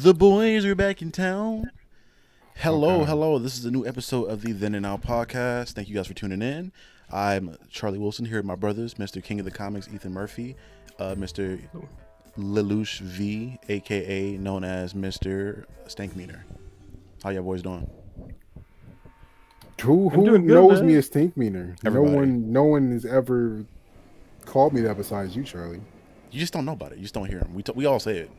The boys are back in town. Hello, Okay. hello. This is a new episode of the Then and Now podcast. Thank you guys for tuning in. I'm Charlie Wilson here with my brothers, Mr. King of the Comics, Ethan Murphy, Mr. Lelouch V, aka known as Mr. Stankmeter. How y'all boys doing? Who I'm who doing good, knows me man. as Stink Meaner? Everybody. No one has ever called me that besides you, Charlie. You just don't know about it. You just don't hear them. We all say it.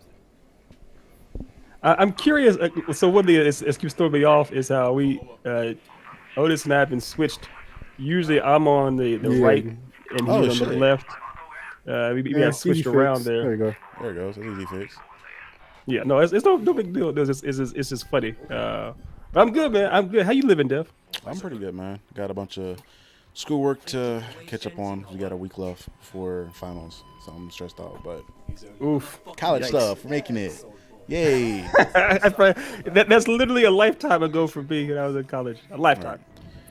I'm curious. So what is keeps throwing me off is how Otis and I have been switched. Usually I'm on the Yeah. right and Oh, he's on the shit. left. We got Easy switched around fix. there. There you go. There it goes. It's easy fix. Yeah, no, it's no big deal. It's just funny. But I'm good, man. I'm good. How you living, Dev? I'm pretty good, man. Got a bunch of schoolwork to catch up on. We got a week left for finals, so I'm stressed out. But Oof. college Yikes. stuff, we're making it. Yay! That's literally a lifetime ago for me when I was in college. A lifetime.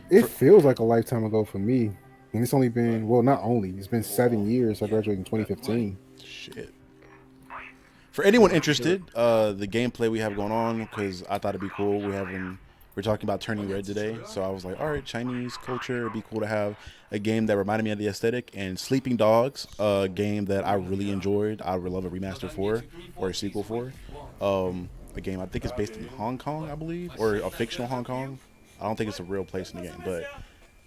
It feels like a lifetime ago for me. And it's only been, well, not only, it's been 7 years. I graduated in 2015. Shit. For anyone interested, the gameplay we have going on, because I thought it'd be cool. We're talking about Turning Red today, so I was like, all right, Chinese culture, it'd be cool to have a game that reminded me of the aesthetic. And Sleeping Dogs, a game that I really enjoyed. I would love a remaster for, or a sequel for. A game I think is based in Hong Kong, I believe, or a fictional Hong Kong. I don't think it's a real place in the game, but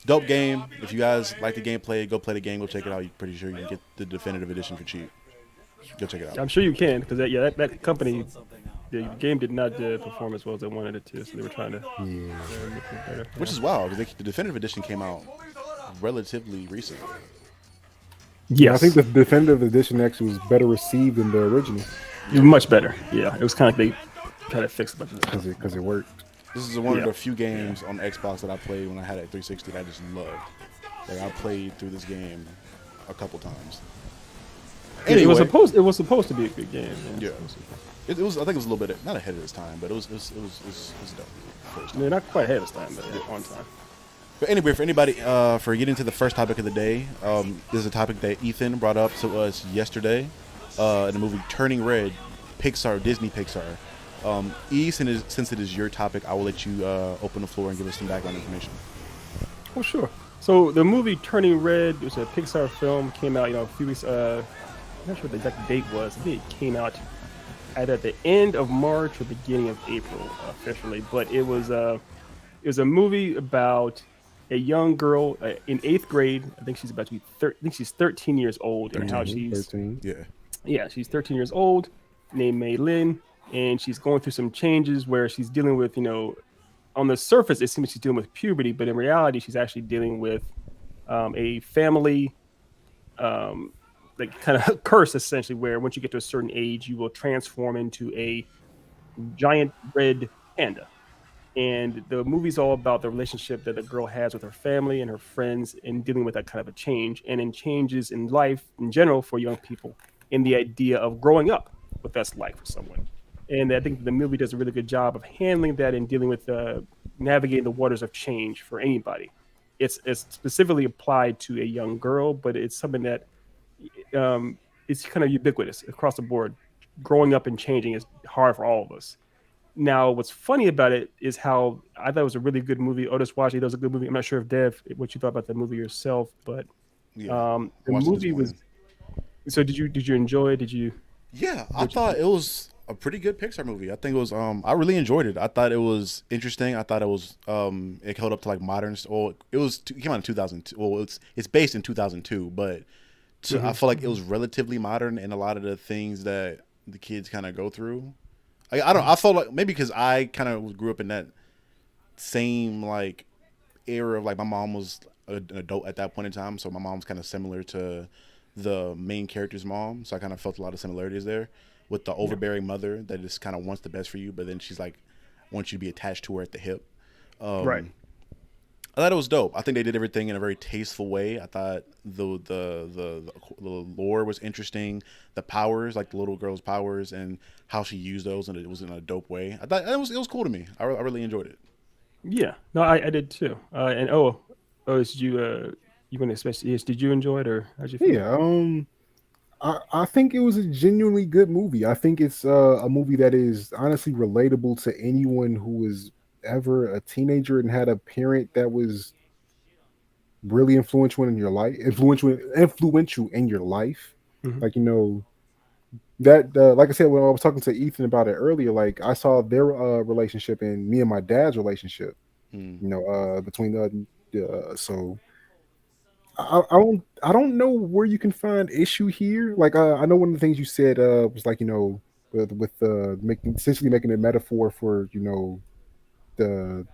dope game. If you guys like the gameplay, go play the game, go check it out. You're pretty sure you can get the definitive edition for cheap. Go check it out. I'm sure you can because that company, the game did not perform as well as they wanted it to, so they were trying to Yeah. make it better. Which is wild because the definitive edition came out relatively recently. Yes, I think the definitive edition actually was better received than the original it was much better. Yeah, it was kind of like they kind of fixed a bunch of stuff. because it worked. This is one of Yeah. the few games on Xbox that I played when I had it at 360 that I just loved. Like I played through this game a couple times. It was supposed to be a good game. Yeah. It was. I think it was a little bit not ahead of its time, but it was dope. For its I time. mean, not quite ahead of time, but on time. But anyway, for anybody, for getting to the first topic of the day, this is a topic that Ethan brought up to us yesterday in the movie Turning Red, Disney Pixar. Since it is your topic, I will let you open the floor and give us some background information. Oh, sure. So the movie Turning Red was a Pixar film. Came out, a few weeks. I'm not sure what the exact date was. I think it came out either at the end of March or beginning of April officially. But it was a movie about a young girl in 8th grade. I think she's about to be I think she's 13 years old, and how she's 13. Yeah. she's 13 years old, named Mei Lin, and she's going through some changes where she's dealing with, on the surface it seems she's dealing with puberty, but in reality she's actually dealing with a family like kind of curse, essentially, where once you get to a certain age you will transform into a giant red panda. And the movie's all about the relationship that the girl has with her family and her friends and dealing with that kind of a change and in changes in life in general for young people and the idea of growing up, what that's like for someone. And I think the movie does a really good job of handling that and dealing with navigating the waters of change for anybody. It's specifically applied to a young girl, but it's something that it's kind of ubiquitous across the board. Growing up and changing is hard for all of us. Now, what's funny about it is how I thought it was a really good movie. Otis watched it; it was a good movie. I'm not sure if Dev, what you thought about the movie yourself, but Yeah. the Watched it this movie was. morning. So, did you enjoy it? Did you? Yeah, I thought it was a pretty good Pixar movie. I think it was. I really enjoyed it. I thought it was interesting. I thought it was. It held up to like modern. Well, it came out in 2002. Well, it's based in 2002, but I feel like it was relatively modern in a lot of the things that the kids kind of go through. I don't. I felt like maybe because I kind of grew up in that same like era of like my mom was an adult at that point in time, so my mom's kind of similar to the main character's mom. So I kind of felt a lot of similarities there with the overbearing mother that just kind of wants the best for you, but then she's like wants you to be attached to her at the hip. Right. I thought it was dope. I think they did everything in a very tasteful way. I thought the lore was interesting. The powers, like the little girl's powers, and how she used those, and it was in a dope way. I thought it was cool to me. I really enjoyed it. Yeah. No, I did too. And did you you went especially? Yes. Did you enjoy it, or how'd you feel? Yeah. I think it was a genuinely good movie. I think it's a movie that is honestly relatable to anyone who was ever a teenager and had a parent that was really influential in your life. Mhm. Like, that like I said, when I was talking to Ethan about it earlier, like I saw their relationship and me and my dad's relationship, Hmm. between so I don't know where you can find issue here. Like I know one of the things you said was like, with making essentially making a metaphor for, the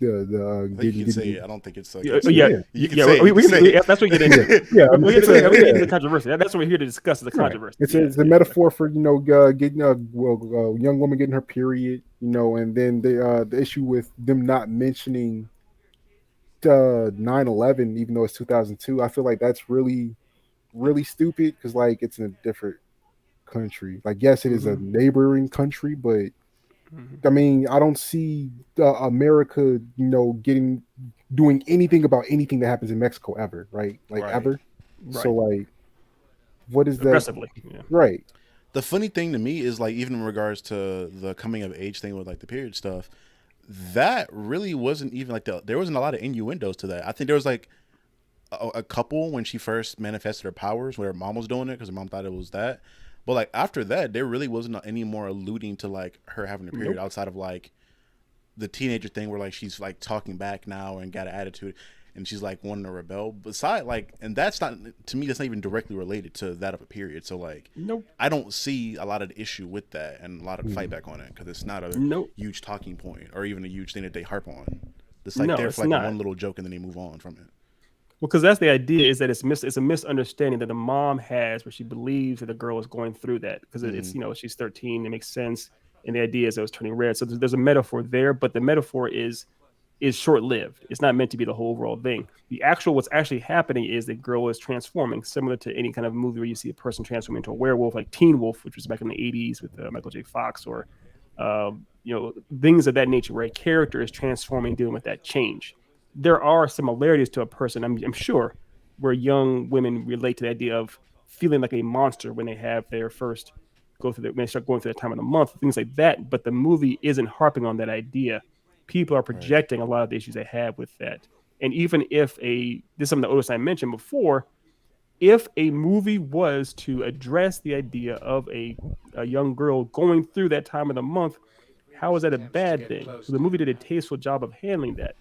I think you getting can say it. getting I don't think it's like Yeah, it's. yeah, yeah. You can yeah. say it. You can say it. That's what we get Yeah, into. yeah. We get It's to, a we get yeah. into the controversy. That's what we're here to discuss. Is the Right. controversy. It's a Yeah. metaphor for, getting a young woman getting her period, and then the issue with them not mentioning 9/11, even though it's 2002. I feel like that's really really stupid because, like, it's in a different country. Like, yes, it is a Hmm. neighboring country, but Hmm. I mean, I don't see America, doing anything about anything that happens in Mexico ever, right? Like, Right. ever. So, Right. like, what is that? Aggressively. Yeah. Right. The funny thing to me is like even in regards to the coming of age thing with like the period stuff, that really wasn't even like there wasn't a lot of innuendos to that. I think there was like a couple when she first manifested her powers, where her mom was doing it because her mom thought it was that. But like after that, there really wasn't any more alluding to like her having a period Nope. outside of like the teenager thing where like she's like talking back now and got an attitude and she's like wanting to rebel. Beside like, and that's not, to me, that's not even directly related to that of a period. So like, Nope. I don't see a lot of issue with that and a lot of fight Mhm. back on it because it's not a Nope. huge talking point or even a huge thing that they harp on. It's like No, there it's for like not. one little joke and then they move on from it. Well, because that's the idea is that it's a misunderstanding that the mom has where she believes that the girl is going through that because Mm-hmm. it's she's 13, it makes sense, and the idea is that it was turning red. So there's a metaphor there, but the metaphor is short lived. It's not meant to be the whole overall thing. What's actually happening is the girl is transforming, similar to any kind of movie where you see a person transform into a werewolf, like Teen Wolf, which was back in the '80s with Michael J. Fox, or things of that nature, where a character is transforming, dealing with that change. There are similarities to a person, I'm sure, where young women relate to the idea of feeling like a monster when they have their first when they start going through that time of the month, things like that. But the movie isn't harping on that idea. People are Right. projecting a lot of the issues they have with that. And even if this is something that Otis and I mentioned before, if a movie was to address the idea of a young girl going through that time of the month, how is that a bad thing? So the movie did a tasteful job of handling that.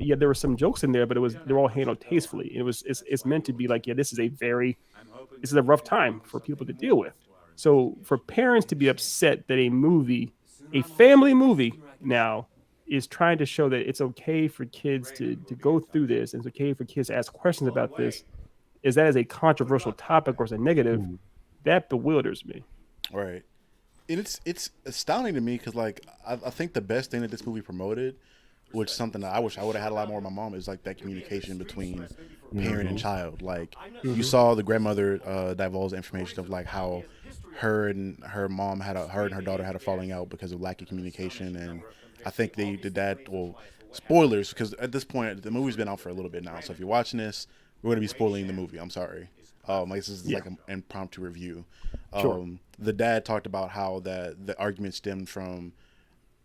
Yeah, there were some jokes in there, but they're all handled tastefully. It's meant to be like, yeah, this is a rough time for people to deal with. So for parents to be upset that a family movie now is trying to show that it's okay for kids to go through this, and it's okay for kids to ask questions about this, is that as a controversial topic or as a negative, Mhm. that bewilders me. Right. And it's astounding to me because like I think the best thing that this movie promoted, which is something that I wish I would have had a lot more of my mom, is like that communication between parent and Mhm. child. Like you Mm-hmm. saw the grandmother divulge information of like how her and her mom her and her daughter had a falling out because of lack of communication, and I think they did that. Well, spoilers because at this point the movie's been out for a little bit now, so if you're watching this, we're gonna be spoiling the movie. I'm sorry. Like this is Yeah, like an impromptu review. sure. The dad talked about how that the argument stemmed from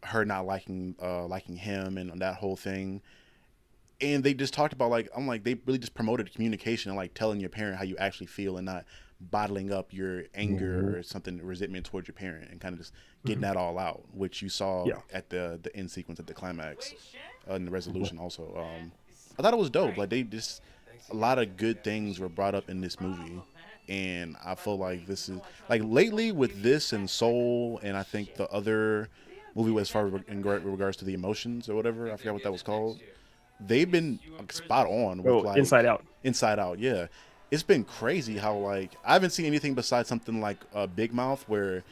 her not liking him and that whole thing. And they just talked about like I'm like they really just promoted communication and like telling your parent how you actually feel and not bottling up your anger Mhm. or something resentment towards your parent and kind of just getting Mm-hmm. that all out, which you saw Yeah. at the end sequence at the climax and the resolution also. I thought it was dope. Like they just a lot of good things were brought up in this movie, and I feel like this is like lately with this and Soul, and I think the other movie as far in regards to the emotions or whatever. I forgot what that was called. They've been like, spot on with Oh, like Inside Out. Inside Out. Yeah, it's been crazy how like I haven't seen anything besides something like Big Mouth where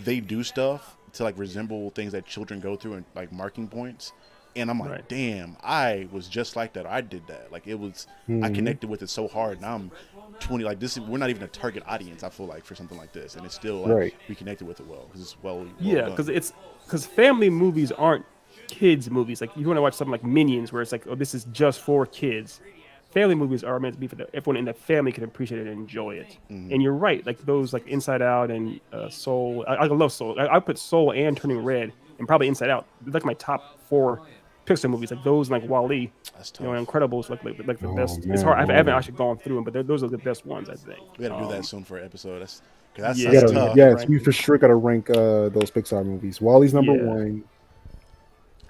they do stuff to like resemble things that children go through and like marking points. And I'm Right. like, damn, I was just like that. I did that. Like it was, I Mhm. connected with it so hard. Now I'm 20. Like this, we're not even a target audience. I feel like for something like this, and it's still like Right. we connected with it well because it's well Yeah, done. because family movies aren't kids movies. Like you want to watch something like Minions, where it's like, oh, this is just for kids. family movies are meant to be for everyone in the family can appreciate it and enjoy it. Mm-hmm. And you're right, like those like Inside Out and Soul. I love Soul. I put Soul and Turning Red and probably Inside Out. They're like my top 4 Pixar movies. Like those, like Wall-E, That's and tough. Incredibles, like the Oh best. It's hard. man, I haven't Wally. actually gone through them, but those are the best ones, I think. We got to do that soon for an episode. Yeah, That's we have tough. to Yes, rank we them. for sure gotta rank those Pixar movies. Wally's number Yeah, one.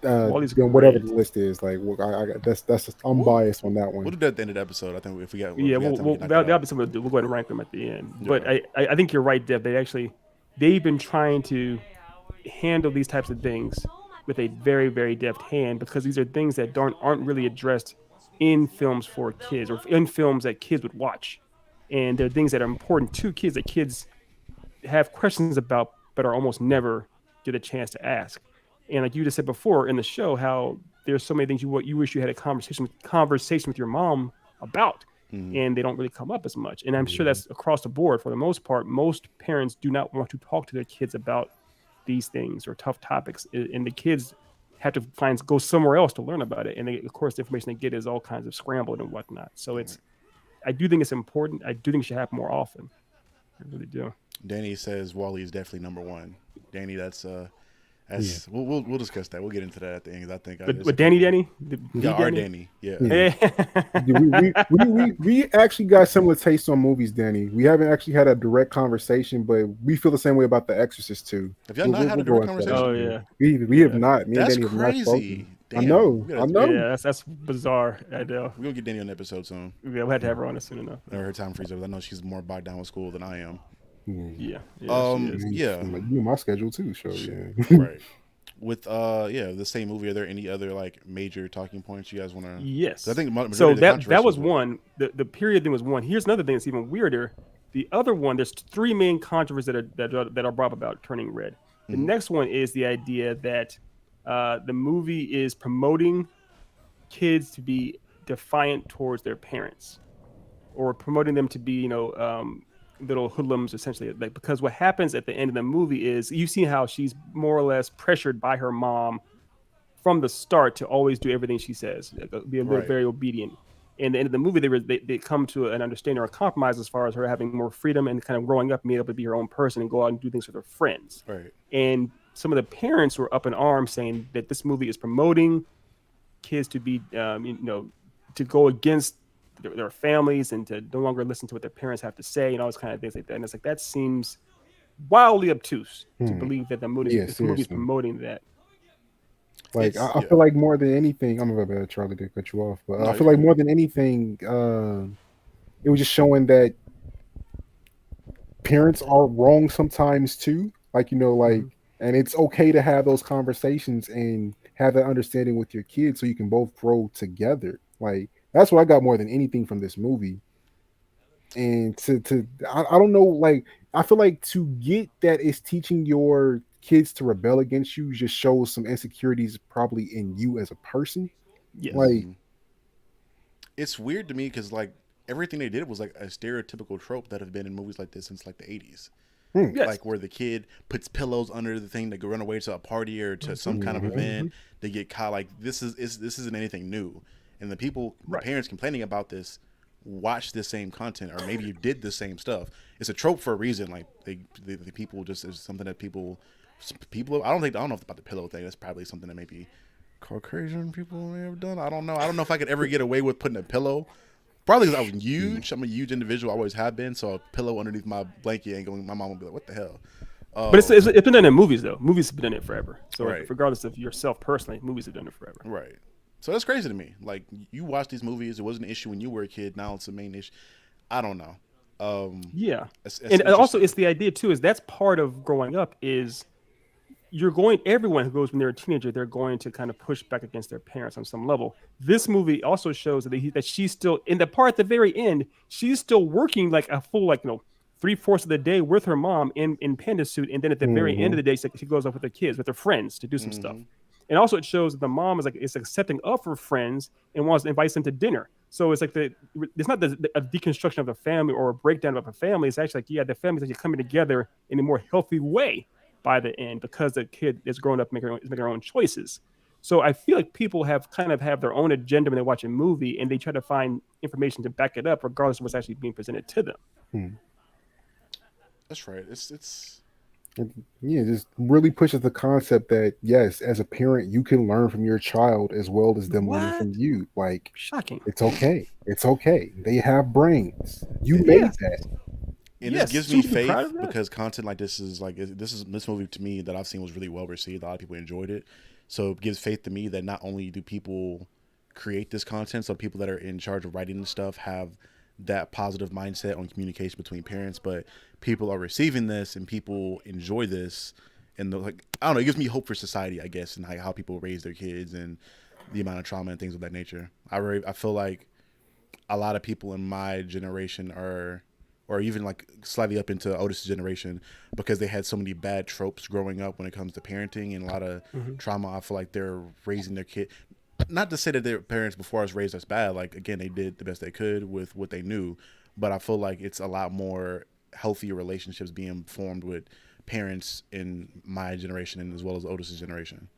Wall-E's Then whatever great. the list is, like that's I'm We'll, biased on that we'll one. do that at the end of the episode. I think if we got Yeah, time, we can knock that that'll out. be something to do. We'll go ahead and rank them at the end. But Yeah. I think you're right, Dev. They've been trying to handle these types of things with a very, very deft hand because these are things that aren't really addressed in films for kids or in films that kids would watch. And they're things that are important to kids that kids have questions about, but are almost never get a chance to ask. And like you just said before in the show, how there's so many things you wish you had a conversation with your mom about, Mhm. and they don't really come up as much. And I'm sure Mhm. that's across the board for the most part. Most parents do not want to talk to their kids about these things or tough topics, and the kids have to go somewhere else to learn about it. And of course, the information they get is all kinds of scrambled and whatnot. So I do think it's important. I do think it should happen more often. I really do. Danny says Wally is definitely number one. Danny, that's Yeah. we'll discuss that. We'll get into that at the end. 'Cause I think But Danny, the yeah, our Danny. Danny, yeah. Yeah. We actually got similar tastes on movies, Danny. We haven't actually had a direct conversation, but we feel the same way about The Exorcist too. Have y'all not had a go direct into that. conversation? Oh yeah, We have not. Me That's and Danny have not crazy. spoken. Damn. I know. We gotta- I know. yeah. That's bizarre. I know. We're gonna get Danny on the episode soon. Yeah, we'll have to have her on it soon enough. Or her time freeze over. I know she's more bogged down with school than I am. Yeah. She is. Yeah. You and my schedule too, so yeah. Right. With the same movie, are there any other like major talking points you guys want to? Yes. I think majority So of the that controversy was one. The period thing was one. Here's another thing that's even weirder. The other one, there's 3 main controversies that are brought about Turning Red. The next one is the idea that the movie is promoting kids to be defiant towards their parents, or promoting them to be, little hoodlums, essentially. Like, because what happens at the end of the movie is you see how she's more or less pressured by her mom from the start to always do everything she says, be Right. very obedient. And at the end of the movie, they come to an understanding or a compromise as far as her having more freedom and kind of growing up, being able to be her own person and go out and do things with her friends. Right. And some of the parents were up in arms saying that this movie is promoting kids to be, to go against their families and to no longer listen to what their parents have to say and all those kind of things like that. And it's like, that seems wildly obtuse to believe that the movie is seriously. promoting that. Like It's- I feel like more than anything, I'm about to Charlie to cut you off, but No, I you're feel like good. more than anything, it was just showing that parents are wrong sometimes too. Like and it's okay to have those conversations and have that understanding with your kids so you can both grow together. Like that's what I got more than anything from this movie. And I don't know, like I feel like to get that it's teaching your kids to rebel against you just shows some insecurities probably in you as a person. Yes. Like It's weird to me because like everything they did was like a stereotypical trope that have been in movies like this since like the 80s. Yes. Like where the kid puts pillows under the thing to go run away to a party or to some kind of event. They get caught. Like this isn't anything new. And the parents complaining about this watch the same content or maybe you did the same stuff. It's a trope for a reason. Like the people just is something that people I don't know about the pillow thing. That's probably something that maybe Caucasian people may have done. I don't know. I don't know if I could ever get away with putting a pillow. Probably because I was huge. I'm a huge individual. I always have been. So a pillow underneath my blanket ain't going. My mom would be like, "What the hell?" But it's been done in movies though. Movies have been done it forever. So Right. regardless of yourself personally, movies have done it forever. Right. So that's crazy to me. Like you watch these movies. It wasn't an issue when you were a kid. Now it's a main issue. I don't know. Yeah. It's And also interesting. it's the idea too is that's part of growing up is everyone who goes when they're a teenager, they're going to kind of push back against their parents on some level. This movie also shows that she's still in the part at the very end, she's still working like a full 3/4 of the day with her mom in panda suit, and then at the very end of the day, she goes off with the kids, with her friends to do some stuff. And also, it shows that the mom is accepting of her friends and invites them to dinner. So it's like it's not a deconstruction of the family or a breakdown of a family. It's actually like the family's actually coming together in a more healthy way by the end because the kid is growing up, making her own choices. So I feel like people have kind of have their own agenda when they watch a movie, and they try to find information to back it up, regardless of what's actually being presented to them. Hmm. That's right. It's Yeah, just really pushes the concept that yes, as a parent, you can learn from your child as well as them learning What? from you. Like, Shocking. it's okay. It's okay. They have brains. You it, made Yes. that. and this Yes. gives me Shouldn't you be proud faith of that? because content like this movie to me that I've seen was really well received. A lot of people enjoyed it, so it gives faith to me that not only do people create this content, so people that are in charge of writing this stuff have that positive mindset on communication between parents, but people are receiving this and people enjoy this, and like I don't know, it gives me hope for society, I guess, and how people raise their kids and the amount of trauma and things of that nature. I feel like a lot of people in my generation are, or even like slightly up into Otis' generation, because they had so many bad tropes growing up when it comes to parenting and a lot of Hmm. trauma. I feel like they're raising their kid. Not to say that their parents before us raised us bad. Like again, they did the best they could with what they knew, but I feel like it's a lot more healthier relationships being formed with parents in my generation and as well as Otis's generation.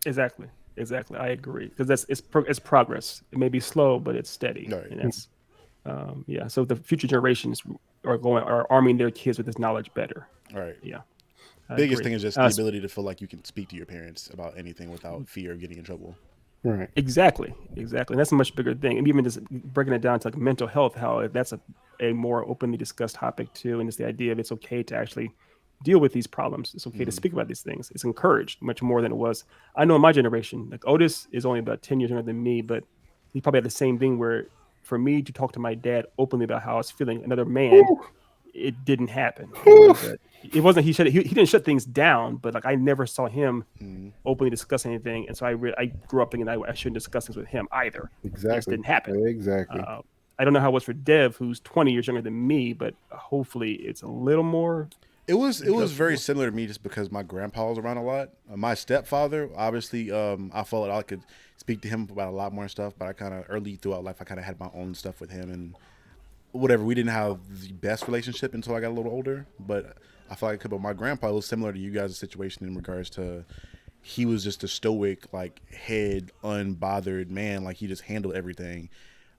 Exactly. Exactly. I agree because it's progress. It may be slow, but it's steady, All right. and that's yeah. So the future generations are arming their kids with this knowledge better. All right. Yeah, I Biggest agree. thing is just the ability to feel like you can speak to your parents about anything without fear of getting in trouble. Right. Exactly, exactly. And that's a much bigger thing. And even just breaking it down to like mental health, how that's a more openly discussed topic too. And it's the idea of it's okay to actually deal with these problems. It's okay to Mm-hmm. speak about these things. It's encouraged much more than it was. I know in my generation, like Otis is only about 10 years younger than me, but he probably had the same thing where for me to talk to my dad openly about how I was feeling, another man, Whew, it didn't happen. whew. It wasn't he didn't shut things down, but like I never saw him Mm-hmm. openly discuss anything, and so I grew up thinking I shouldn't discuss things with him either. It just Exactly. didn't happen. Exactly. Uh, I don't know how it was for Dev, who's 20 years younger than me, but hopefully it's a little more It was very adjustable. similar to me just because my grandpa was around a lot. My stepfather, obviously, I felt I could speak to him about a lot more stuff, but I kind of early throughout life I kind of had my own stuff with him and whatever. We didn't have the best relationship until I got a little older, but I felt like I could. But my grandpa was similar to you guys' situation in regards to he was just a stoic, like head unbothered man. Like he just handled everything.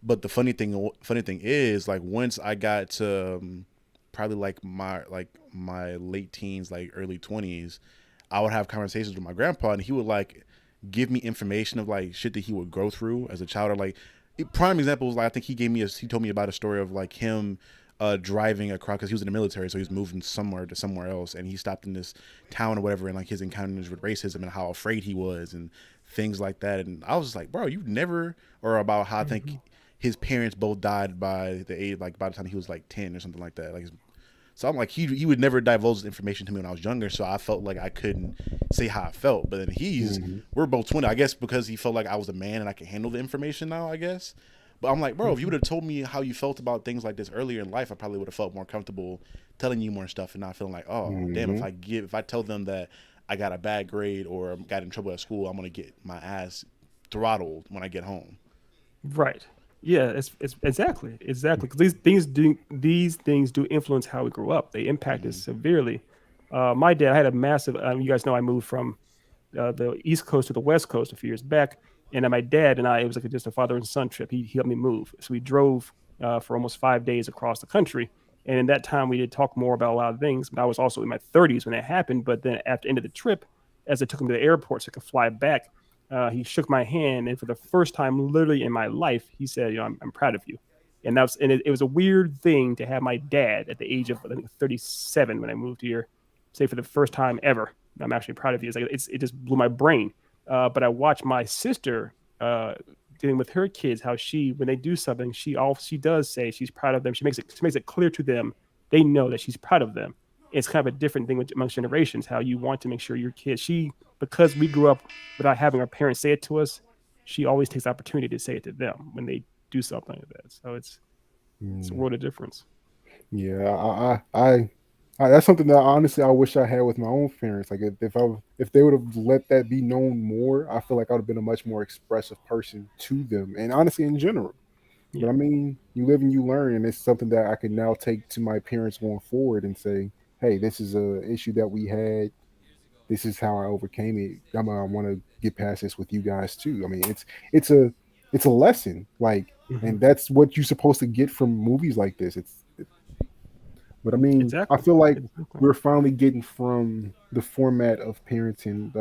But the funny thing is, like once I got to probably like my late teens, like early 20s, I would have conversations with my grandpa, and he would like give me information of like shit that he would go through as a child, or like prime example was like I think he told me about a story of like him driving across because he was in the military, so he was moving somewhere to somewhere else, and he stopped in this town or whatever, and like his encounters with racism and how afraid he was and things like that. And I was just like, bro, you never, or about how I think Mhm. his parents both died by the age, like by the time he was like 10 or something like that. Like so I'm like he would never divulge this information to me when I was younger, so I felt like I couldn't say how I felt. But then Hmm. we're both 20, I guess, because he felt like I was a man and I could handle the information now, I guess. But I'm like, bro, if you would Mhm. have told me how you felt about things like this earlier in life, I probably would have felt more comfortable telling you more stuff and not feeling like, oh, damn, Hmm. if I tell them that I got a bad grade or got in trouble at school, I'm gonna get my ass throttled when I get home. Right. Yeah, it's exactly because these things do influence how we grew up. They impact us Mm-hmm. severely. My dad, I had a massive. You guys know I moved from the East Coast to the West Coast a few years back, and my dad and I, it was like just a father and son trip. He helped me move, so we drove for almost 5 days across the country. And in that time, we did talk more about a lot of things. But I was also in my 30s when that happened. But then after the end of the trip, as I took him to the airport so I could fly back, he shook my hand, and for the first time, literally in my life, he said, "You know, I'm proud of you." And it was a weird thing to have my dad at the age of I think 37 when I moved here say for the first time ever, I'm actually proud of you. It just blew my brain. But I watched my sister dealing with her kids, how she when they do something, she does say she's proud of them. She makes it clear to them they know that she's proud of them. It's kind of a different thing amongst generations. How you want to make sure your kids. She because we grew up without having our parents say it to us. She always takes the opportunity to say it to them when they do something like that. So it's a Mm. world of difference. Yeah, that's something that honestly I wish I had with my own parents. Like if they would have let that be known more, I feel like I would have been a much more expressive person to them, and honestly in general. But Yeah. I mean, you live and you learn, and it's something that I can now take to my parents going forward and say, "Hey, this is a issue that we had. This is how I overcame it. I want to get past this with you guys too. I mean, it's a it's a lesson, like, Hmm. and that's what you're supposed to get from movies like this. But I mean, I Exactly. feel like Exactly. we're finally getting from the format of parenting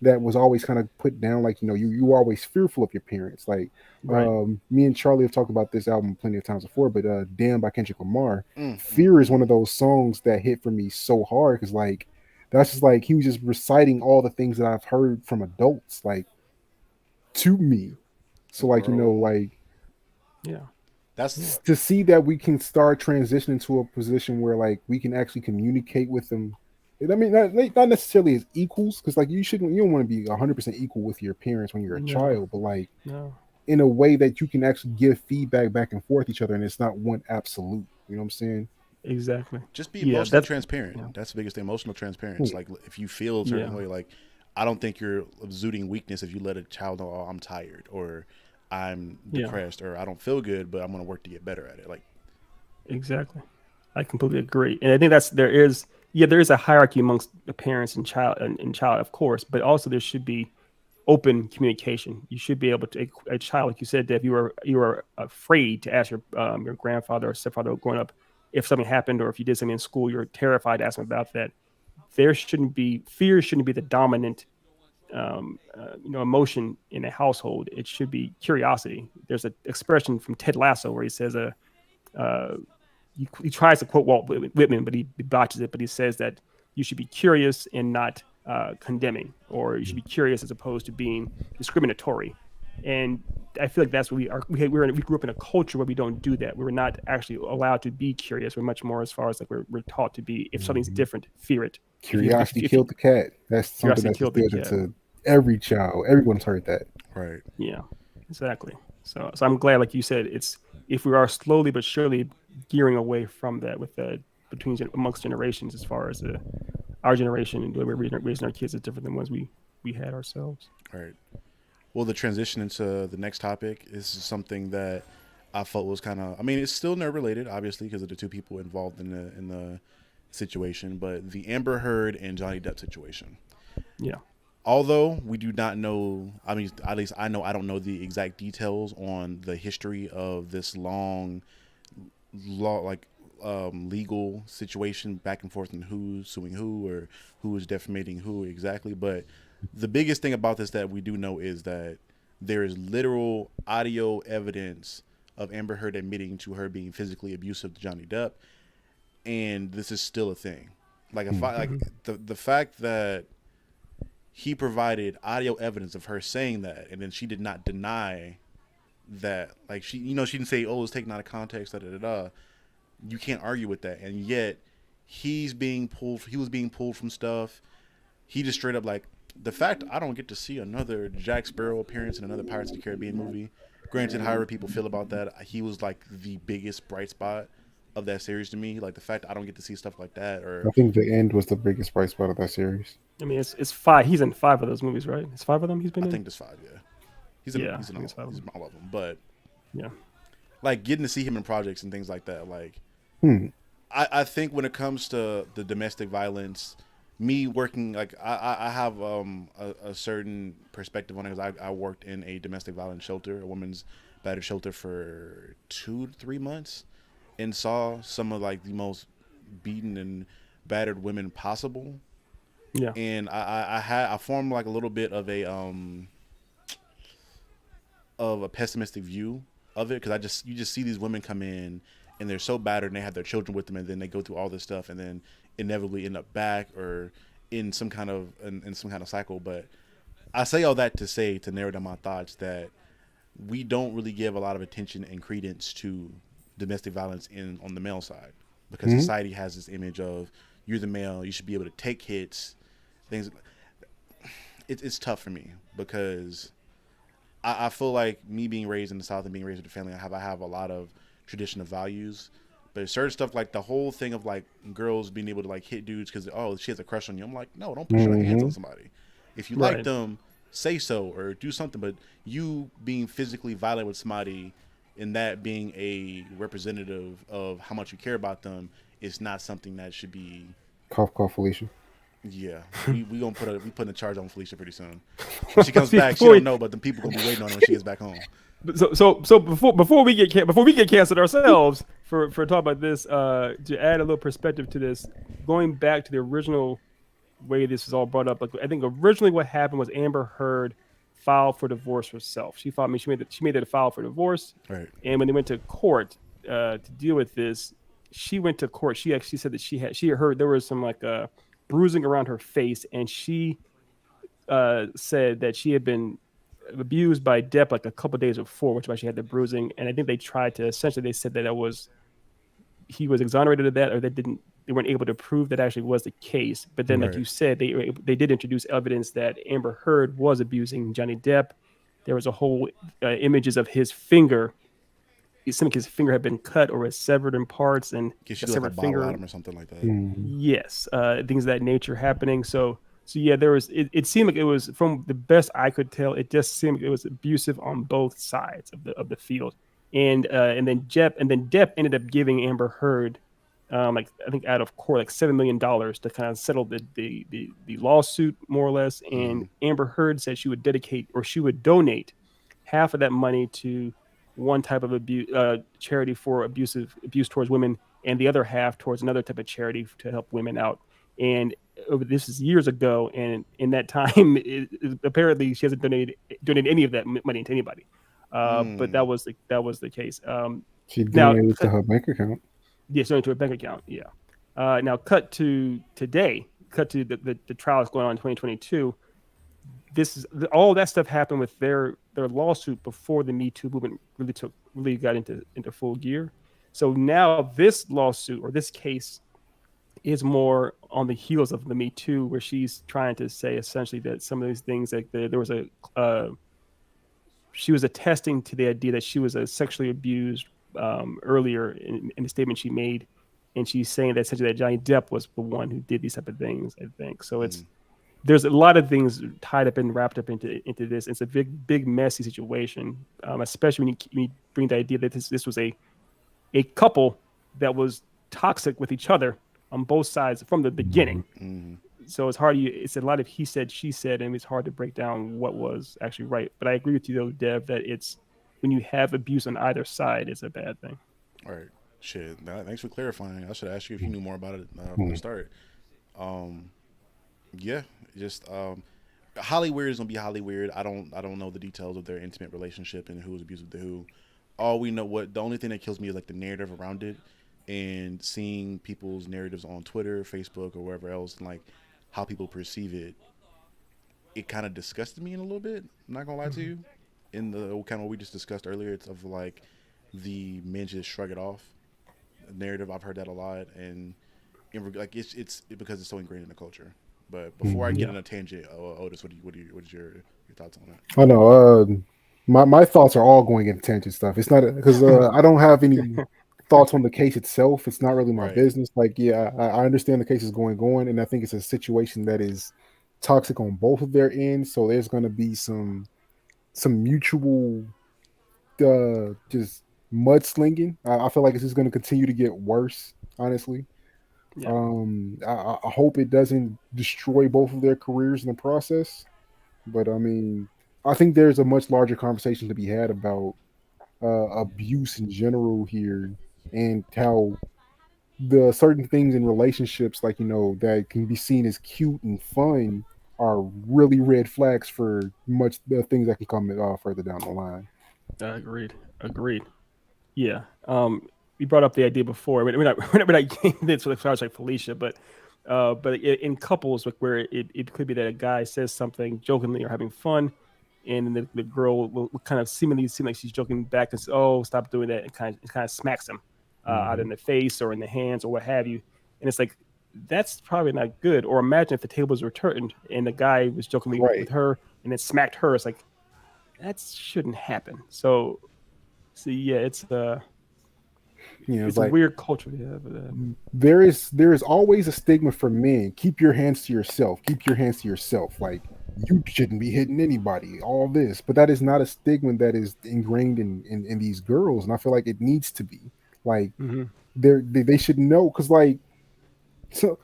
that was always kind of put down. Like, you were always fearful of your parents. Like, Right. me and Charlie have talked about this album plenty of times before. But "Damn" by Kendrick Lamar, Mm, mm, "Fear" is mm. one of those songs that hit for me so hard because like that's just like he was just reciting all the things that I've heard from adults like to me. So like Bro, like Yeah. Yeah. that's to see that we can start transitioning to a position where like we can actually communicate with them. I mean, not necessarily as equals, because like you don't want to be 100% equal with your parents when you're a No. child, but like No. in a way that you can actually give feedback back and forth each other, and it's not one absolute. You know what I'm saying? Exactly. just be Yeah. emotionally That's. transparent. Yeah. That's the biggest thing. Emotional transparency. Yeah. Like if you feel a certain Yeah. way, like I don't think you're exuding weakness if you let a child know, oh, I'm tired or I'm Yeah. depressed or I don't feel good, but I'm gonna work to get better at it. Like, Exactly. I completely agree, and I think there is a hierarchy amongst the parents and child, of course, but also there should be open communication. You should be able to a child, like you said, that if you were afraid to ask your grandfather or stepfather growing up if something happened or if you did something in school, you're terrified to ask them about that. Fear shouldn't be the dominant emotion in a household. It should be curiosity. There's an expression from Ted Lasso where he says uh, he tries to quote Walt Whitman, but he botches it. But he says that you should be curious and not condemning, or you should be curious as opposed to being discriminatory. And I feel like that's what we are. We grew up in a culture where we don't do that. We were not actually allowed to be curious. We're much more as far as like we're taught to be. If something's Mhm. different, fear it. Curiosity If you killed the cat. That's something curiosity that's killed the instilled cat. into every child. Everyone's heard that. right. Yeah, exactly. So I'm glad, like you said, it's if we are slowly but surely gearing away from that with the amongst generations, as far as our generation and the way we're raising our kids is different than ones we had ourselves. Right. Well, the transition into the next topic is something that I felt was kind of. I mean, it's still nerve related, obviously, because of the two people involved in the situation. But the Amber Heard and Johnny Depp situation. Yeah, Although we do not know, I mean, at least I know I don't know the exact details on the history of this long, like legal situation back and forth and who's suing who or who is defamating who exactly. But the biggest thing about this that we do know is that there is literal audio evidence of Amber Heard admitting to her being physically abusive to Johnny Depp, and this is still a thing. Like if I like hmm the fact that he provided audio evidence of her saying that, and then she did not deny that. Like she didn't say, "Oh, it's taken out of context." Da da da da. You can't argue with that, and yet he's being pulled. He was being pulled from stuff. He just straight up like the fact I don't get to see another Jack Sparrow appearance in another Pirates of the Caribbean movie. Granted, however people feel about that, he was like the biggest bright spot of that series to me. Like the fact I don't get to see stuff like that, or I think the end was the biggest bright spot of that series. I mean it's five. He's in five of those movies, right? It's five of them he's been I in. think there's five. Yeah, Yeah, I think it's five of he's them. in all of them. But Yeah, like getting to see him in projects and things like that, like Hmm. I think when it comes to the domestic violence, me working like I have a certain perspective on it because I worked in a domestic violence shelter, a women's battered shelter for 2 to 3 months, and saw some of like the most beaten and battered women possible. yeah, And I formed like a little bit of a pessimistic view of it because you just see these women come in and they're so battered and they have their children with them and then they go through all this stuff and then inevitably end up back or in some kind of cycle. But I say all that to say to narrow down my thoughts that we don't really give a lot of attention and credence to domestic violence in on the male side because Hmm. society has this image of you're the male, you should be able to take hits, things. It's tough for me because I feel like me being raised in the South and being raised with a family, I have a lot of traditional values. But certain stuff like the whole thing of like girls being able to like hit dudes because oh she has a crush on you. I'm like no, don't put your hands on Hmm. somebody. If you like right. them, say so or do something. But you being physically violent with somebody and that being a representative of how much you care about them is not something that should be Cough, cough, Felicia. Yeah, we gonna we putting a charge on Felicia pretty soon. When she comes See, back, she before don't we, know, but the people gonna be waiting on her when she gets back home. so before we get canceled ourselves for talking about this, to add a little perspective to this, going back to the original way this was all brought up, like I think originally what happened was Amber Heard filed for divorce herself. She filed, I mean, she made that file for divorce, Right. and when they went to court to deal with this, she went to court. She actually said that she heard there was some like bruising around her face, and she said that she had been abused by Depp like a couple days before, which is why she had the bruising. And I think they tried to essentially they said that it was he was exonerated of that, or they weren't able to prove that actually was the case. But then, like Right. you said, they did introduce evidence that Amber Heard was abusing Johnny Depp. There was a whole images of his finger. It seemed like his finger had been cut or was severed in parts, and Gives a you like a severed bottle finger. at him or something like that. Mm. Yes, things of that nature happening. So yeah, there was. It seemed like it was, from the best I could tell, it just seemed like it was abusive on both sides of the field. And then Depp ended up giving Amber Heard, like I think out of court, like $7 million to kind of settle the lawsuit more or less. Mm-hmm. And Amber Heard said she would dedicate, or she would donate half of that money to one type of abuse charity for abuse towards women, and the other half towards another type of charity to help women out. And this is years ago, and in that time, apparently she hasn't donated any of that money to anybody. But Mm. that was the case. She Now, donated to her bank account. yes, only to a bank account. Yeah. Now, cut to today. Cut to the trials going on in 2022. This is all that stuff happened with their lawsuit before the Me Too movement really got into full gear. So now this lawsuit or this case is more on the heels of the Me Too, where she's trying to say essentially that some of these things, like there was she was attesting to the idea that she was sexually abused earlier in the statement she made, and she's saying that essentially that Johnny Depp was the one who did these type of things. I think so. Mm. There's a lot of things tied up and wrapped up into this. It's a big messy situation, especially when you bring the idea that this was a couple that was toxic with each other on both sides from the beginning. Mm. So it's hard. It's a lot of he said, she said, and it's hard to break down what was actually right. But I agree with you though, Dev, that it's when you have abuse on either side, it's a bad thing. All right. Shit. Thanks for clarifying. I should ask you if you knew more about it from the Mm. start. Um, yeah. Just Holly Weird is gonna be Holly Weird. I don't know the details of their intimate relationship and who was abusive to who. All we know, what the only thing that kills me is like the narrative around it, and seeing people's narratives on Twitter, Facebook, or wherever else, and like how people perceive it. It kind of disgusted me in a little bit. I'm not gonna lie to you. In the kind of what we just discussed earlier, it's of like the men just shrug it off narrative. I've heard that a lot, and like it's because it's so ingrained in the culture. But before I Mm. get Yeah. on a tangent, Otis, what is your thoughts on that? I know. My thoughts are all going into tangent stuff. It's not because I don't have any thoughts on the case itself. It's not really my Right. business. Like, yeah, I understand the case is going on, and I think it's a situation that is toxic on both of their ends. So there's going to be some mutual just mudslinging. I feel like this is going to continue to get worse. Honestly, Yeah. I hope it doesn't destroy both of their careers in the process. But I mean, I think there's a much larger conversation to be had about abuse in general here, and how the certain things in relationships, like, that can be seen as cute and fun, are really red flags for much the things that can come further down the line. Agreed. Agreed. Yeah. We brought up the idea before. We're not getting this with cars like Felicia, but in couples, like where it could be that a guy says something jokingly or having fun, and the girl will kind of seemingly seem like she's joking back and says, "Oh, stop doing that," and kind of smacks him either Hmm. in the face or in the hands or what have you. And it's like that's probably not good. Or imagine if the tables were turned and the guy was jokingly Right. with her and then smacked her. It's like that shouldn't happen. So yeah, It's it's a like weird culture. Yeah, but there is always a stigma for men. Keep your hands to yourself. Keep your hands to yourself. Like, you shouldn't be hitting anybody. All this, but that is not a stigma that is ingrained in these girls, and I feel like it needs to be. Like, mhm. they should know, because like, so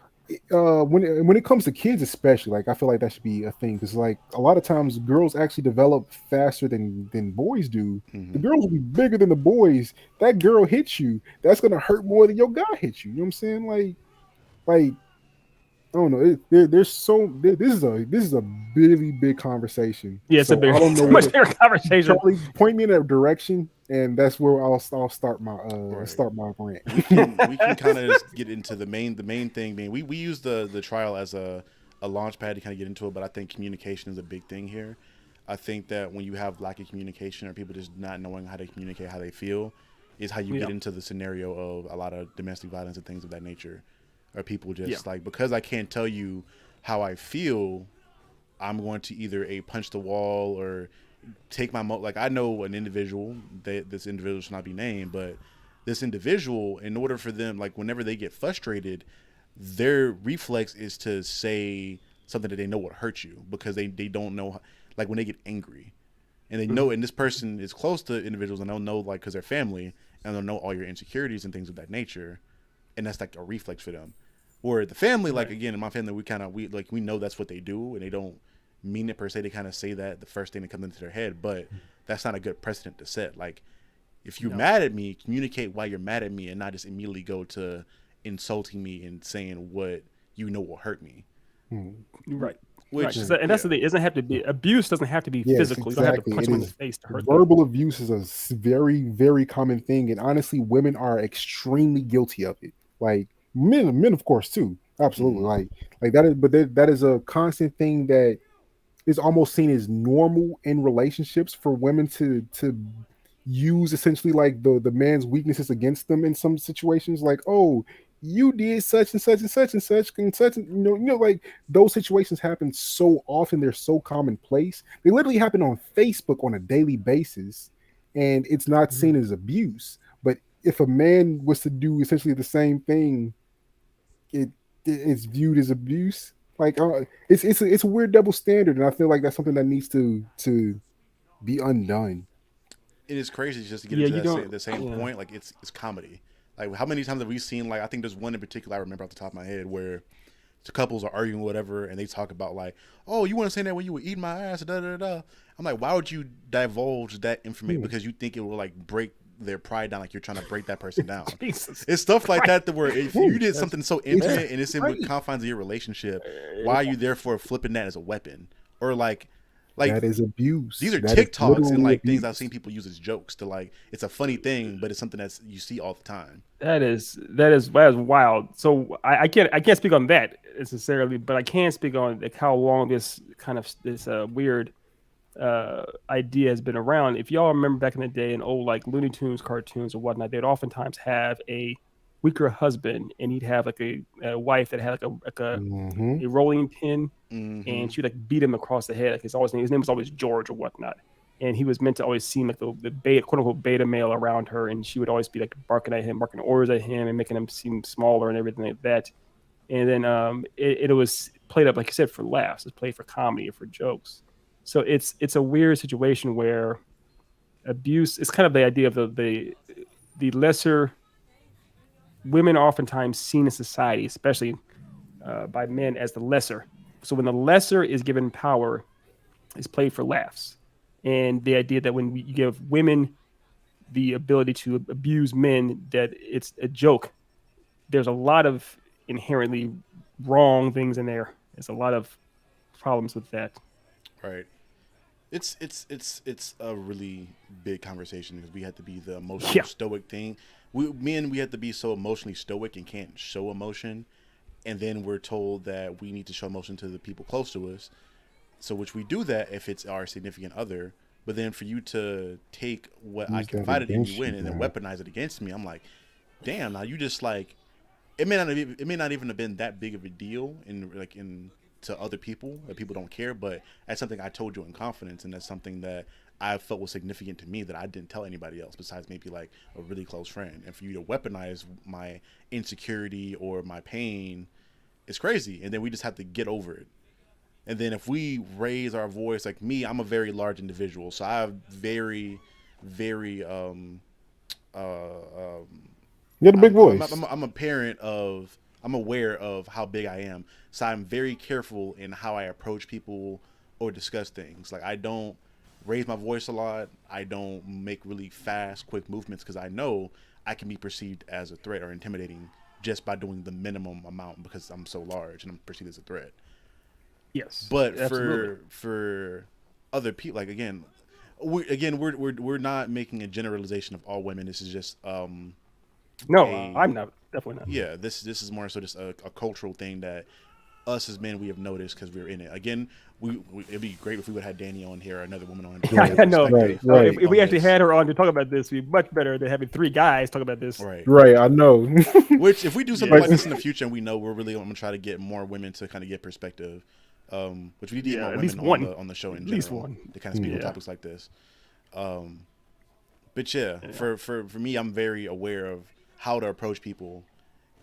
when it comes to kids, especially, like I feel like that should be a thing because like a lot of times girls actually develop faster than boys do. The Hmm. girls will be bigger than the boys. That girl hits you, that's gonna hurt more than your guy hits you. You know what I'm saying? Like I don't know. This is a really big conversation. Yeah, it's a So big, I don't it's know a much where. bigger conversation. Charlie, point me in that direction, and that's where I'll Right. start my rant. We can kind of just get into the main thing being we use the trial as a launch pad to kind of get into it, but I think communication is a big thing here. I think that when you have lack of communication or people just not knowing how to communicate how they feel, is how you Yeah, get into the scenario of a lot of domestic violence and things of that nature. Or people yeah, just like because I can't tell you how I feel, I'm going to either a punch the wall or take my like I know an individual that this individual should not be named, but this individual, in order for them, like whenever they get frustrated, their reflex is to say something that they know will hurt you because they don't know, like when they get angry and they hmm, know, and this person is close to individuals and they'll know like because they're family and they'll know all your insecurities and things of that nature, and that's like a reflex for them. Or the family, like right. again in my family, we know that's what they do and they don't mean it per se. They kind of say that the first thing that comes into their head, but that's not a good precedent to set. Like if you're No, mad at me, communicate why you're mad at me and not just immediately go to insulting me and saying what you know will hurt me. Hmm. right, right. Which Yeah. So, and that's yeah, the thing. It doesn't have to be abuse. Doesn't have to be Yes, physical. You don't have to exactly. punch It them in the is face to hurt them. verbal abuse is a very, very common thing, and honestly, women are extremely guilty of it. Like men of course too. Absolutely. mm-hmm. Like that is, but that is a constant thing that is almost seen as normal in relationships for women to use essentially like the man's weaknesses against them in some situations. Like, oh, you did such and such and such and such and such. And, like those situations happen so often. They're so commonplace. They literally happen on Facebook on a daily basis, and it's not Mhm. seen as abuse. But if a man was to do essentially the same thing, it it's viewed as abuse. Like it's a weird double standard, and I feel like that's something that needs to be undone. It is crazy just to get Yeah, into you that don't. the same Yeah, point. Like it's comedy. Like how many times have we seen? Like I think there's one in particular I remember off the top of my head where the couples are arguing or whatever, and they talk about like, oh, you want to say that when you were eating my ass, da da da. I'm like, why would you divulge that information? Yeah, Because you think it will like break their pride down, like you're trying to break that person down. Jesus It's stuff like Christ. that where if yeah, you did That's something so it's yeah. intimate and it's in the right. confines of your relationship, why are you therefore flipping that as a weapon? Or like That is these abuse. are That is TikToks and literally like things I've abuse. seen people use as jokes to like it's a funny thing, but it's something that's you see all the time. That is wild. So I can't speak on that necessarily, but I can speak on like how long this kind of this weird idea has been around. If y'all remember back in the day in old like Looney Tunes cartoons or whatnot, they'd oftentimes have a weaker husband, and he'd have like a wife that had Hmm. a rolling pin, Mm-hmm. and she'd like beat him across the head. Like his name was always George or whatnot, and he was meant to always seem like the beta, quote unquote beta male around her, and she would always be like barking at him, barking orders at him, and making him seem smaller and everything like that. And then it was played up like you said for laughs. It's played for comedy or for jokes. So it's a weird situation where abuse is kind of the idea of the lesser women are oftentimes seen in society, especially by men, as the lesser. So when the lesser is given power, it's played for laughs. And the idea that when you give women the ability to abuse men, that it's a joke. There's a lot of inherently wrong things in there. There's a lot of problems with that. Right. It's a really big conversation because we have to be the emotional Yeah. stoic thing. We have to be so emotionally stoic and can't show emotion, and then we're told that we need to show emotion to the people close to us. So which we do that if it's our significant other, but then for you to take what I Use that confided in you against in you, and then man. weaponize it against me, I'm like, damn, now you just like it may not even have been that big of a deal in to other people that people don't care, but that's something I told you in confidence, and that's something that I felt was significant to me that I didn't tell anybody else besides maybe like a really close friend. And for you to weaponize my insecurity or my pain, it's crazy. And then we just have to get over it. And then if we raise our voice, like me, I'm a very large individual, so I have very uh, You're the big voice. I'm a parent of I'm aware of how big I am, so I'm very careful in how I approach people or discuss things. Like I don't raise my voice a lot. I don't make really fast, quick movements because I know I can be perceived as a threat or intimidating just by doing the minimum amount because I'm so large and I'm perceived as a threat. Yes, But absolutely. for other people, like we're not making a generalization of all women. This is just No, a I'm not. Definitely not. yeah. This is more so just a cultural thing that us as men we have noticed because we're in it. Again, it'd be great if we would have had Danny on here, or another woman on here, Right, I know. perspective right. If on we actually this. had her on to talk about this, it'd be much better than having 3 guys talk about this. Right. Right, I know. Which, if we do something Yeah. like this in the future, and we know we're really going to try to get more women to kind of get perspective, which we need to get more At least women one. on the show in At least general one. to kind of speak on Yeah. topics like this. But yeah, for me, I'm very aware of how to approach people,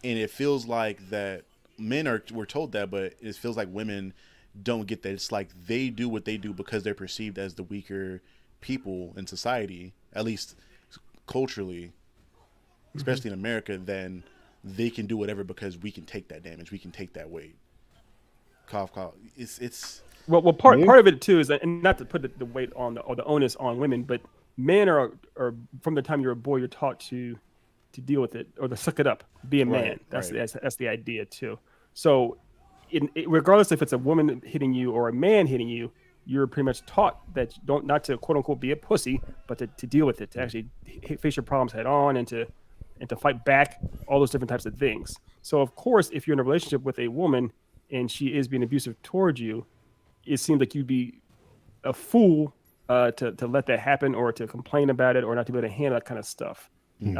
and it feels like that we're told that, but it feels like women don't get that. It's like they do what they do because they're perceived as the weaker people in society, at least culturally, especially in America. Then they can do whatever because we can take that damage, we can take that weight. Cough, cough. It's Well, part of it too is that, and not to put the weight on the onus on women, but men are from the time you're a boy, you're taught to deal with it or to suck it up, be a man. Right, right. That's the idea too. So, regardless if it's a woman hitting you or a man hitting you, you're pretty much taught that not to quote unquote be a pussy, but to deal with it, to actually face your problems head on and to fight back, all those different types of things. So of course, if you're in a relationship with a woman and she is being abusive towards you, it seems like you'd be a fool to let that happen or to complain about it or not to be able to handle that kind of stuff.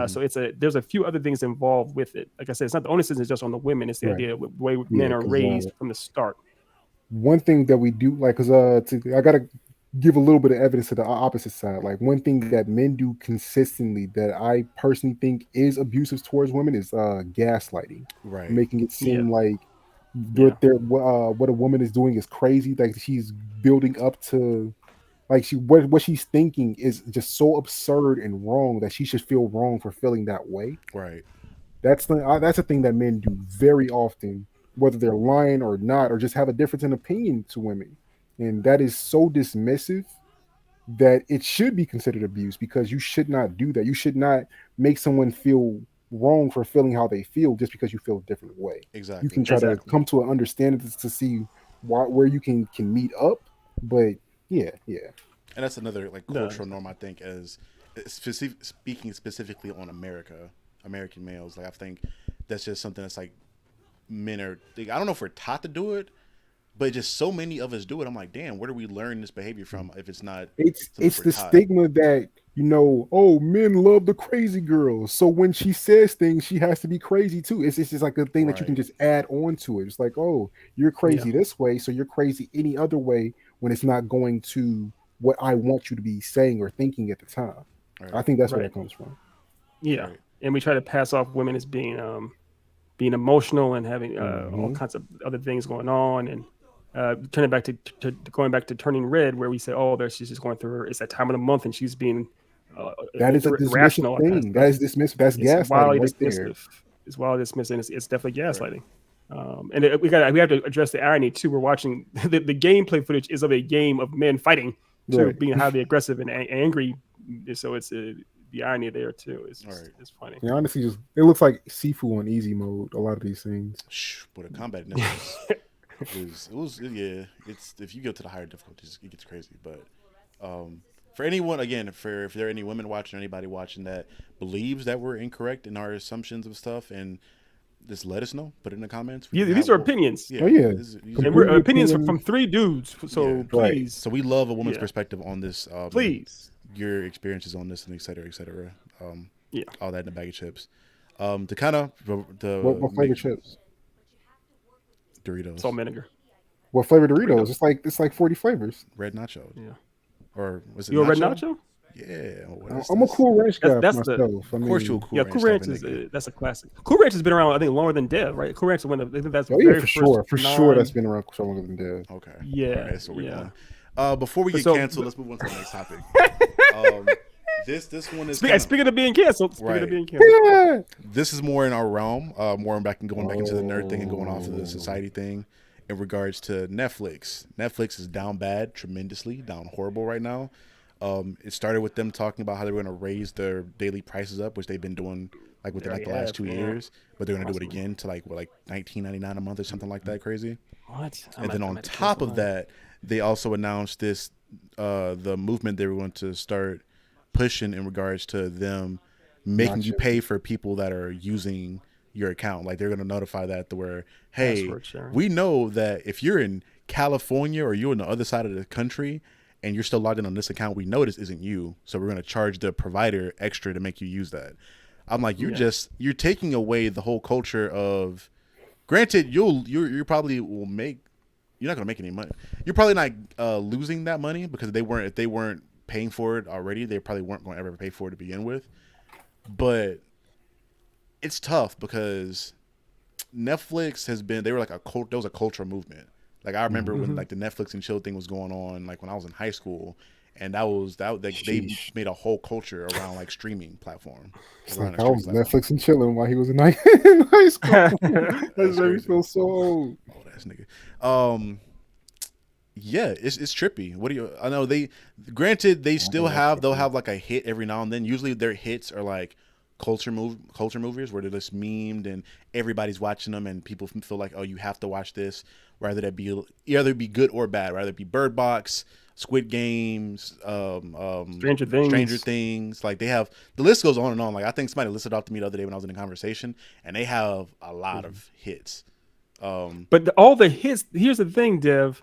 So there's a few other things involved with it. Like I said, it's not the only thing is just on the women. It's the idea of the way men are 'cause, raised from the start. one thing that we do like, because I gotta give a little bit of evidence to the opposite side. Like one thing that men do consistently that I personally think is abusive towards women is gaslighting, right, making it Yeah. seem like Yeah. what a woman is doing is crazy. Like she's building up to like what she's thinking is just so absurd and wrong that she should feel wrong for feeling that way. right. That's a thing that men do very often, whether they're lying or not, or just have a difference in opinion to women, and that is so dismissive that it should be considered abuse because you should not do that. You should not make someone feel wrong for feeling how they feel just because you feel a different way. You Exactly. can try to Exactly. come to an understanding to see where you can meet up, but yeah. And that's another like No. cultural norm I think as speaking specifically on American males. Like I think that's just something that's like men are. I don't know if we're taught to do it, but just so many of us do it. I'm like, damn, where do we learn this behavior from if it's not? It's we're the taught? stigma that oh, men love the crazy girls, so when she says things she has to be crazy too. It's just like a thing that you can Right. just add on to it. It's like, oh, you're crazy this way, so you're crazy any other way when it's not going to what I want you to be saying or thinking at the time. Right. I think that's where Right. that comes from. Yeah. Right. And we try to pass off women as being emotional and having all Mhm. kinds of other things going on, and turning back to going back to Turning Red, where we say, oh, there she's just going through her. It's that time of the month, and she's being That is a dismissive irrational, all that kind of thing. stuff. That is dismissive. That's It's gaslighting wildly right there. dismissive. It's wildly dismissive, and it's definitely gaslighting. And we have to address the irony too. We're watching the gameplay footage is of a game of men fighting, too, Right. being highly aggressive and angry. So it's the irony there too. It's Right. it's funny. And honestly, just it looks like Sifu on easy mode. A lot of these things. But the combat in this was yeah. It's if you go to the higher difficulties, it gets crazy. But for anyone, again, if there are any women watching, or anybody watching that believes that we're incorrect in our assumptions of stuff, and just let us know. Put it in the comments. Yeah, these are opinions. Yeah, Oh, yeah. these are And Completely we're opinions opinion. from 3 dudes. So Yeah. please, So we love a woman's Yeah. perspective on this. please. Your experiences on this, and et cetera, et cetera. Yeah. All that in a bag of chips. To kind of What flavor chips? Doritos, Salt and vinegar. What flavor Doritos? Doritos. It's like 40 flavors. red nacho, Yeah. or was it You a red nacho? nacho? Yeah, I'm a Cool Ranch guy That's for the- myself. Of course, you're a Cool Yeah, Ranch Cool type Ranch of is nigga. that's a classic. Cool Ranch has been around, I think, longer than Dev, right? Cool Ranch is one of I think that's the Oh yeah, very for first sure. non- That's been around so longer than Dev. Okay. Yeah, All right, so we're yeah. done. Before we get So- canceled, let's move on to the next topic. Um, This one is kind of Speaking of being canceled, right. Yeah. This is more in our realm, more back and going back into the nerd thing and going off of the society thing. In regards to Netflix is down bad, tremendously down horrible right now. It started with them talking about how they were going to raise their daily prices up, which they've been doing like within like the last 2 years, but they're going to do it again to like $19.99 a month or something like that crazy. What? And then on top of that, they also announced this the movement they were going to start pushing in regards to them making you pay for people that are using your account. Like they're going to notify that to where, hey, we know that if you're in California or you're on the other side of the country and you're still logged in on this account, we know this isn't you, so we're going to charge the provider extra to make you use that. I'm like, you're taking away the whole culture of. Granted, you probably will make. You're not going to make any money. You're probably not losing that money because if they weren't paying for it already, they probably weren't going to ever pay for it to begin with. But it's tough because Netflix they were like there was a cultural movement. Like I remember when like the Netflix and chill thing was going on, like when I was in high school, and they made a whole culture around like streaming platform. Like I was Netflix and chilling while he was in high school. That made me feel so old. Old ass nigga. Yeah, it's trippy. I know they'll have like a hit every now and then. Usually their hits are like culture movies where they're just memed and everybody's watching them and people feel like, oh, you have to watch this, rather that be either be good or bad, rather it be Bird Box, Squid Games, Stranger Things. Like they have, the list goes on and on. Like I think somebody listed off to me the other day when I was in a conversation, and they have a lot of hits. But all the hits. Here's the thing, Dev,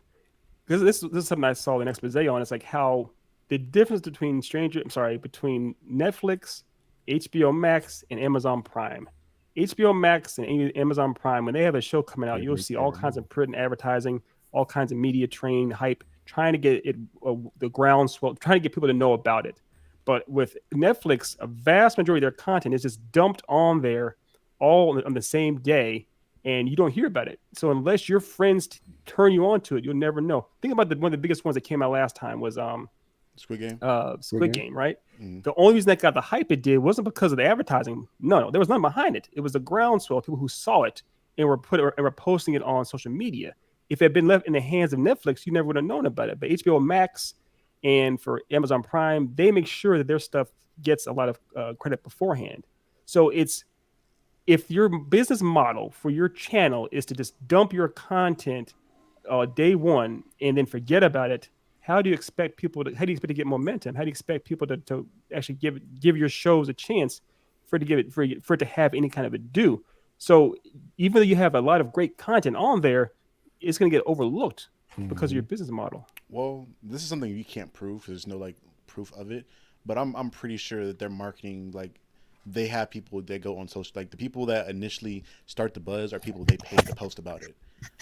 because this is something I saw an expose on. It's like how the difference between between Netflix, HBO Max, and Amazon Prime. HBO Max and Amazon Prime, when they have a show coming out, you'll see all kinds of print and advertising, all kinds of media train hype, trying to get it the groundswell, trying to get people to know about it. But with Netflix, a vast majority of their content is just dumped on there all on the same day, and you don't hear about it. So unless your friends turn you on to it, you'll never know. Think about one of the biggest ones that came out last time was Squid Game. Squid Game, right? Mm-hmm. The only reason that got the hype it did wasn't because of the advertising. No, there was nothing behind it. It was the groundswell, people who saw it and were posting it on social media. If it had been left in the hands of Netflix, you never would have known about it. But HBO Max and for Amazon Prime, they make sure that their stuff gets a lot of credit beforehand. So if your business model for your channel is to just dump your content day one and then forget about it, how do you expect to get momentum? How do you expect people to actually give your shows a chance for it to have any kind of a due? So even though you have a lot of great content on there, it's going to get overlooked because of your business model. Well, this is something you can't prove because there's no like proof of it, but I'm pretty sure that their marketing, like they have people that go on social, like the people that initially start the buzz are people they pay to post about it.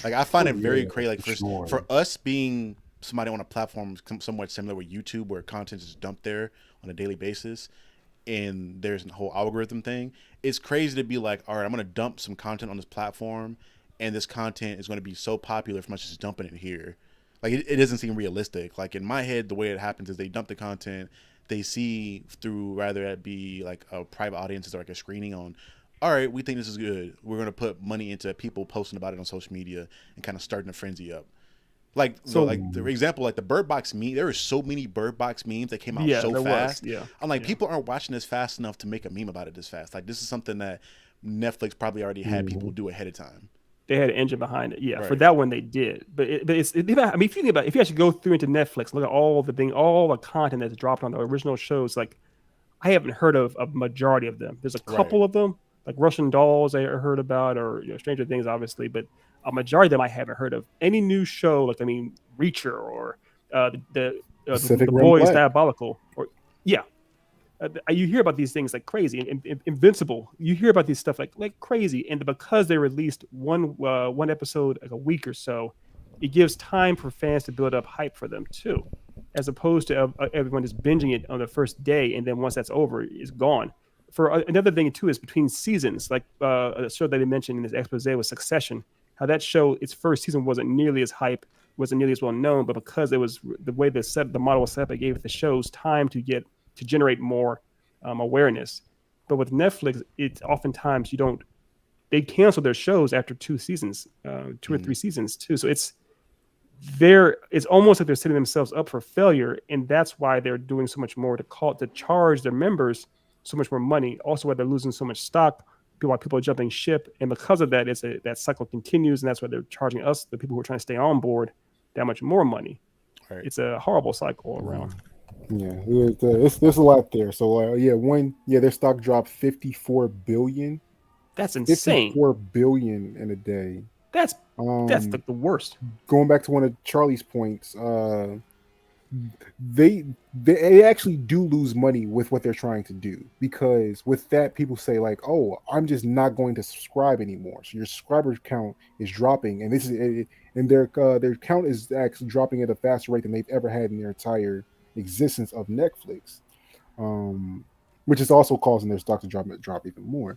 Like I find it very crazy. Like for us being somebody on a platform somewhat similar with YouTube, where content is dumped there on a daily basis, and there's a whole algorithm thing. It's crazy to be like, all right, I'm going to dump some content on this platform, and this content is going to be so popular from us just dumping it here. Like it doesn't seem realistic. Like in my head, the way it happens is they dump the content, they see through, rather it be like a private audiences or like a screening on, all right, we think this is good. We're going to put money into people posting about it on social media and kind of starting a frenzy up. Like the example, like the Bird Box meme, there were so many Bird Box memes that came out so fast. I'm like, people aren't watching this fast enough to make a meme about it this fast. Like this is something that Netflix probably already had people do ahead of time. They had an engine behind it, right. For that one they did. But if you think about it, if you actually go through into Netflix, look at all the content that's dropped on the original shows. Like I haven't heard of a majority of them. There's a couple of them, like Russian Dolls I heard about, or Stranger Things, obviously, but a majority of them I haven't heard of. Any new show, like Reacher or the Boys Diabolical, or you hear about these things like crazy. Invincible, you hear about these stuff like crazy, and because they released one episode like a week or so, it gives time for fans to build up hype for them too, as opposed to everyone just binging it on the first day and then once that's over, it's gone. For another thing too is between seasons, like a show that they mentioned in this expose was Succession. How that show, its first season wasn't nearly as hype, wasn't nearly as well known, but because it was the way the model was set up, it gave the shows time to get to generate more awareness. But with Netflix, it's oftentimes they cancel their shows after 2 seasons, 2 or 3 seasons too. So it's almost like they're setting themselves up for failure, and that's why they're doing so much more to charge their members so much more money. Also, why they're losing so much stock, why people are jumping ship, and because of that, that cycle continues, and that's why they're charging us, the people who are trying to stay on board, that much more money. Right. It's a horrible cycle around. Yeah, there's a lot there. So their stock dropped 54 billion. That's insane. 54 billion in a day. That's like the worst. Going back to one of Charlie's points, they actually do lose money with what they're trying to do, because with that, people say like, oh, I'm just not going to subscribe anymore. So your subscriber count is dropping, and their count is actually dropping at a faster rate than they've ever had in their entire existence of Netflix, which is also causing their stock to drop even more.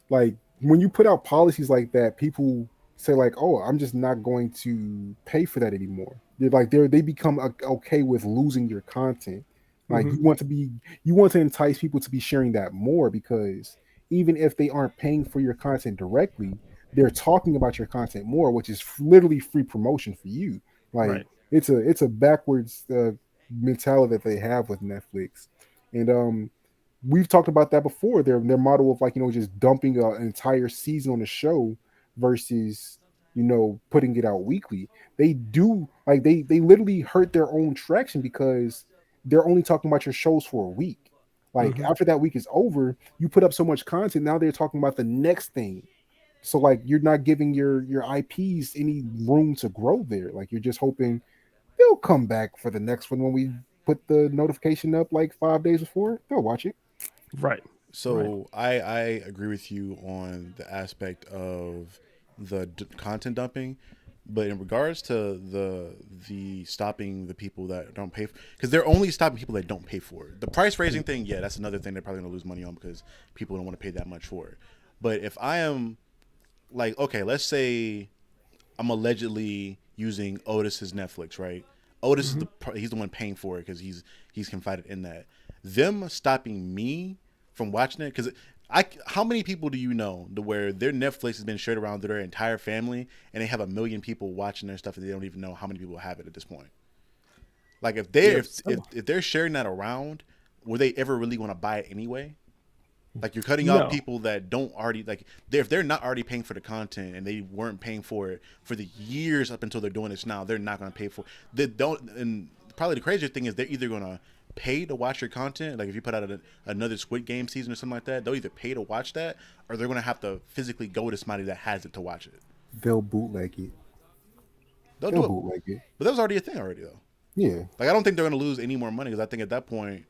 Like when you put out policies like that, people say like, oh, I'm just not going to pay for that anymore. They become okay with losing your content. Like you want to entice people to be sharing that more, because even if they aren't paying for your content directly, they're talking about your content more, which is literally free promotion for you. Like Right. it's a backwards mentality that they have with Netflix, and we've talked about that before. Their model of just dumping an entire season on a show versus putting it out weekly. They literally hurt their own traction, because they're only talking about your shows for a week. Like after that week is over, you put up so much content. Now they're talking about the next thing. So like you're not giving your IPs any room to grow there. Like you're just hoping they'll come back for the next one when we put the notification up like 5 days before. They'll watch it. Right. So I agree with you on the aspect of the content dumping, but in regards to the stopping the people that don't pay, because they're only stopping people that don't pay for it. The price raising thing, yeah, that's another thing they're probably gonna lose money on, because people don't want to pay that much for it. But if I am like, okay, let's say I'm allegedly using Otis's Netflix, right? Otis is he's the one paying for it because he's confided in that. Them stopping me from watching it, because how many people do you know to where their Netflix has been shared around to their entire family, and they have 1 million people watching their stuff, and they don't even know how many people have it at this point? Like if they're sharing that around, would they ever really want to buy it anyway? Like you're cutting off people that don't already if they're not already paying for the content, and they weren't paying for it for the years up until they're doing this now, they're not going to pay for it. They don't. And probably the crazier thing is they're either going to pay to watch your content. Like if you put out another Squid Game season or something like that, they'll either pay to watch that, or they're going to have to physically go to somebody that has it to watch it. They'll bootleg it. They'll bootleg it. But that was already a thing already, though. Yeah. Like I don't think they're going to lose any more money, because I think at that point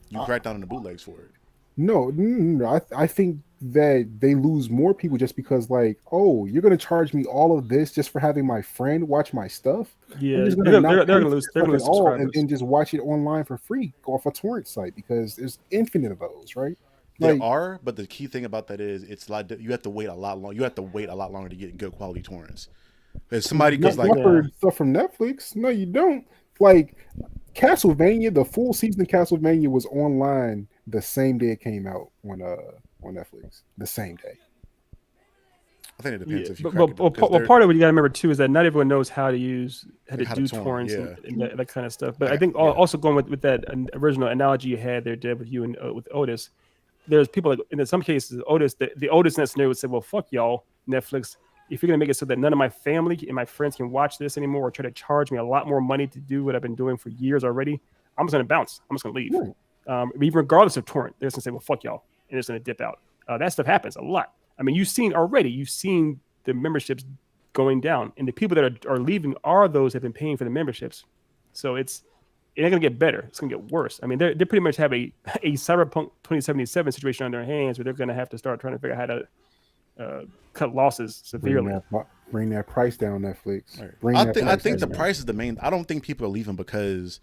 you crack down on the bootlegs for it. No. I think that they lose more people just because, like, oh, you're going to charge me all of this just for having my friend watch my stuff? Yeah, they're going to lose subscribers and just watch it online for free off a torrent site, because there's infinite of those, right? There are, but the key thing about that is it's like you have to wait a lot long. You have to wait a lot longer to get good quality torrents. If somebody goes like stuff from Netflix, no, you don't. Like Castlevania, the full season of Castlevania was online the same day it came out on Netflix. The same day. I think it depends if you. But part of what you got to remember too is that not everyone knows how to do torrents and that kind of stuff. But I think also going with that original analogy you had there, Deb, with you and with Otis, there's people that, in some cases, Otis, the Otis in that scenario would say, "Well, fuck y'all, Netflix. If you're gonna make it so that none of my family and my friends can watch this anymore, or try to charge me a lot more money to do what I've been doing for years already, I'm just gonna bounce. I'm just gonna leave." Even regardless of torrent, they're just gonna say, "Well, fuck y'all," and it's gonna dip out. That stuff happens a lot. I mean, you've seen the memberships going down, and the people that are leaving are those that have been paying for the memberships. So it's not going to get better. It's going to get worse. I mean, they pretty much have a Cyberpunk 2077 situation on their hands, where they're going to have to start trying to figure out how to cut losses severely. Bring that price down, Netflix. Right. I think the price is the main. I don't think people are leaving because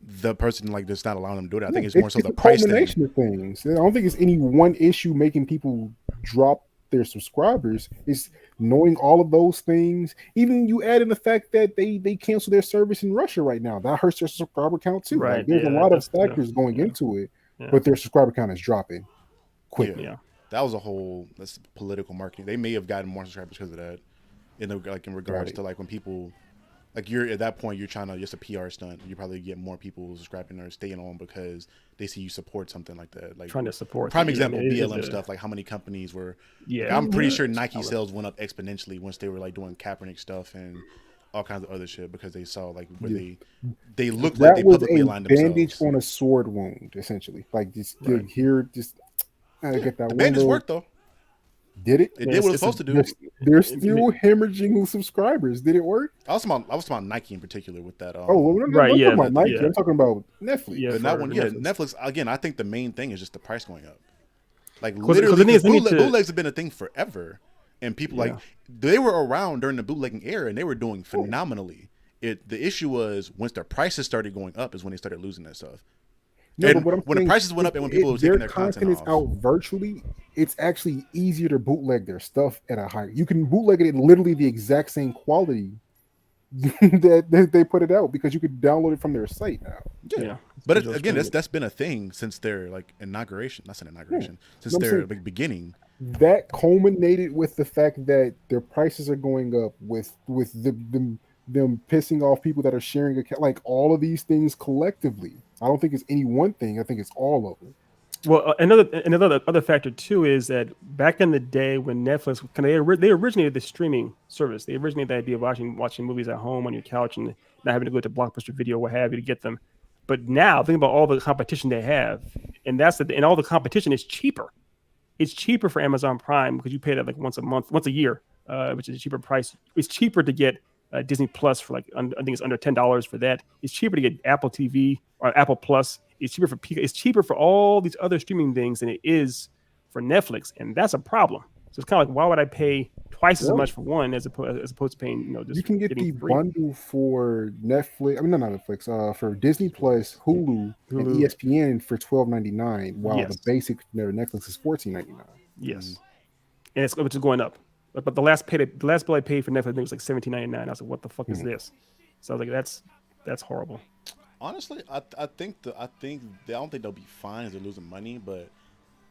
the person just not allowing them to do that. I think it's more so the price thing. Of things. I don't think it's any one issue making people drop their subscribers. Is knowing all of those things. Even you add in the fact that they cancel their service in Russia right now. That hurts their subscriber count too. Right. Like there's Yeah, a that lot of does. factors going Yeah. into it, Yeah. but their subscriber count is dropping quickly. Yeah. That was a whole that's political marketing. They may have gotten more subscribers because of that. In regards Right. to like when people like you're at that point you're trying to just a PR stunt. You probably get more people subscribing or staying on because they see you support something like that. Like Trying to support. prime the- example it is BLM a- stuff. Like how many companies were. Yeah. Like, I'm pretty Mhm. sure Nike sales went up exponentially once they were like doing Kaepernick stuff and all kinds of other shit because they saw like where Yeah. they looked like That they was publicly a aligned bandage themselves. on a sword wound, essentially. Like just Right. here, just get that The one bandage little. worked though. Did it? It Yeah, did what it was it's supposed to do. They're still hemorrhaging with subscribers. Did it work? I was talking about Nike in particular with that. Oh, well, we're not Right, talking yeah, about Nike. yeah. I'm talking about Netflix. Yeah. But that for one, yeah, Netflix. Netflix. Again, I think the main thing is just the price going up. Like 'Cause literally, the thing is, they need bootleg, to- bootlegs have been a thing forever, and people Yeah. like they were around during the bootlegging era, and they were doing phenomenally. The issue was once their prices started going up is when they started losing that stuff. No, And but what I'm when the saying prices went up and when people were taking their their content is content off. out virtually, it's actually easier to bootleg their stuff at a higher. You can bootleg it in literally the exact same quality that they put it out because you could download it from their site now. Yeah. But Digital again, streaming. that's been a thing since their like inauguration. That's an inauguration. Since I'm their saying- like beginning. That culminated with the fact that their prices are going up with them pissing off people that are sharing like all of these things collectively. I don't think it's any one thing. I think it's all of them. Well, another factor too is that back in the day when Netflix, they originated the streaming service. They originated the idea of watching movies at home on your couch and not having to go to Blockbuster Video, what have you, to get them. But now think about all the competition they have, and and all the competition is cheaper. It's cheaper for Amazon Prime because you pay that like once a year, which is a cheaper price. It's cheaper to get Disney Plus for like I think it's under $10 for that. It's cheaper to get Apple TV or Apple Plus. It's cheaper for It's cheaper for all these other streaming things than it is for Netflix, and that's a problem. So it's kind of like, why would I pay twice as Well, much for one as opposed to paying just You can get getting the free? bundle for Netflix. I mean, not Netflix. For Disney Plus, Hulu, and Hulu. ESPN for $12.99, while Yes. the basic Netflix is $14.99. Yes, and which is going up. But the last bill I paid for Netflix I think was like $17.99. I was like, what the fuck is this? So I was like, that's horrible. Honestly, I don't think they'll be fine as they're losing money, but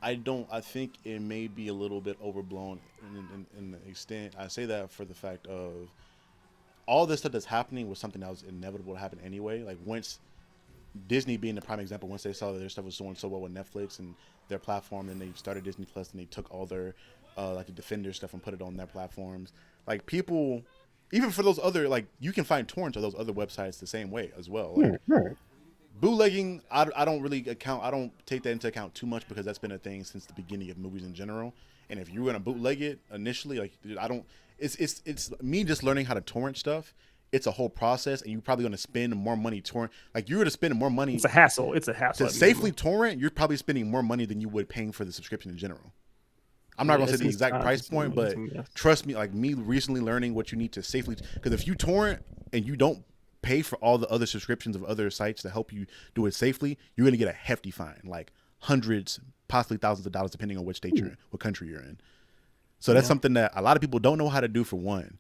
I think it may be a little bit overblown in the extent. I say that for the fact of all this stuff that's happening was something that was inevitable to happen anyway. Like once Disney being the prime example, once they saw that their stuff was doing so well with Netflix and their platform, and they started Disney Plus and they took all their like the Defender stuff and put it on their platforms. Like people, even for those other like you can find torrents of those other websites the same way as well. Like, Right. bootlegging, I don't really account. I don't take that into account too much because that's been a thing since the beginning of movies in general. And if you're gonna bootleg it initially, like I don't. It's me just learning how to torrent stuff. It's a whole process, and you're probably gonna spend more money torrent. Like you're gonna spend more money It's a hassle. to safely torrent. You're probably spending more money than you would paying for the subscription in general. I'm not Yeah, gonna say it's the exact time price point, but consuming, yes. trust me, like me recently learning what you need to safely, because if you torrent and you don't pay for all the other subscriptions of other sites to help you do it safely, you're gonna get a hefty fine, like hundreds, possibly thousands of dollars, depending on which state you're in, what country you're in. So that's something that a lot of people don't know how to do, for one.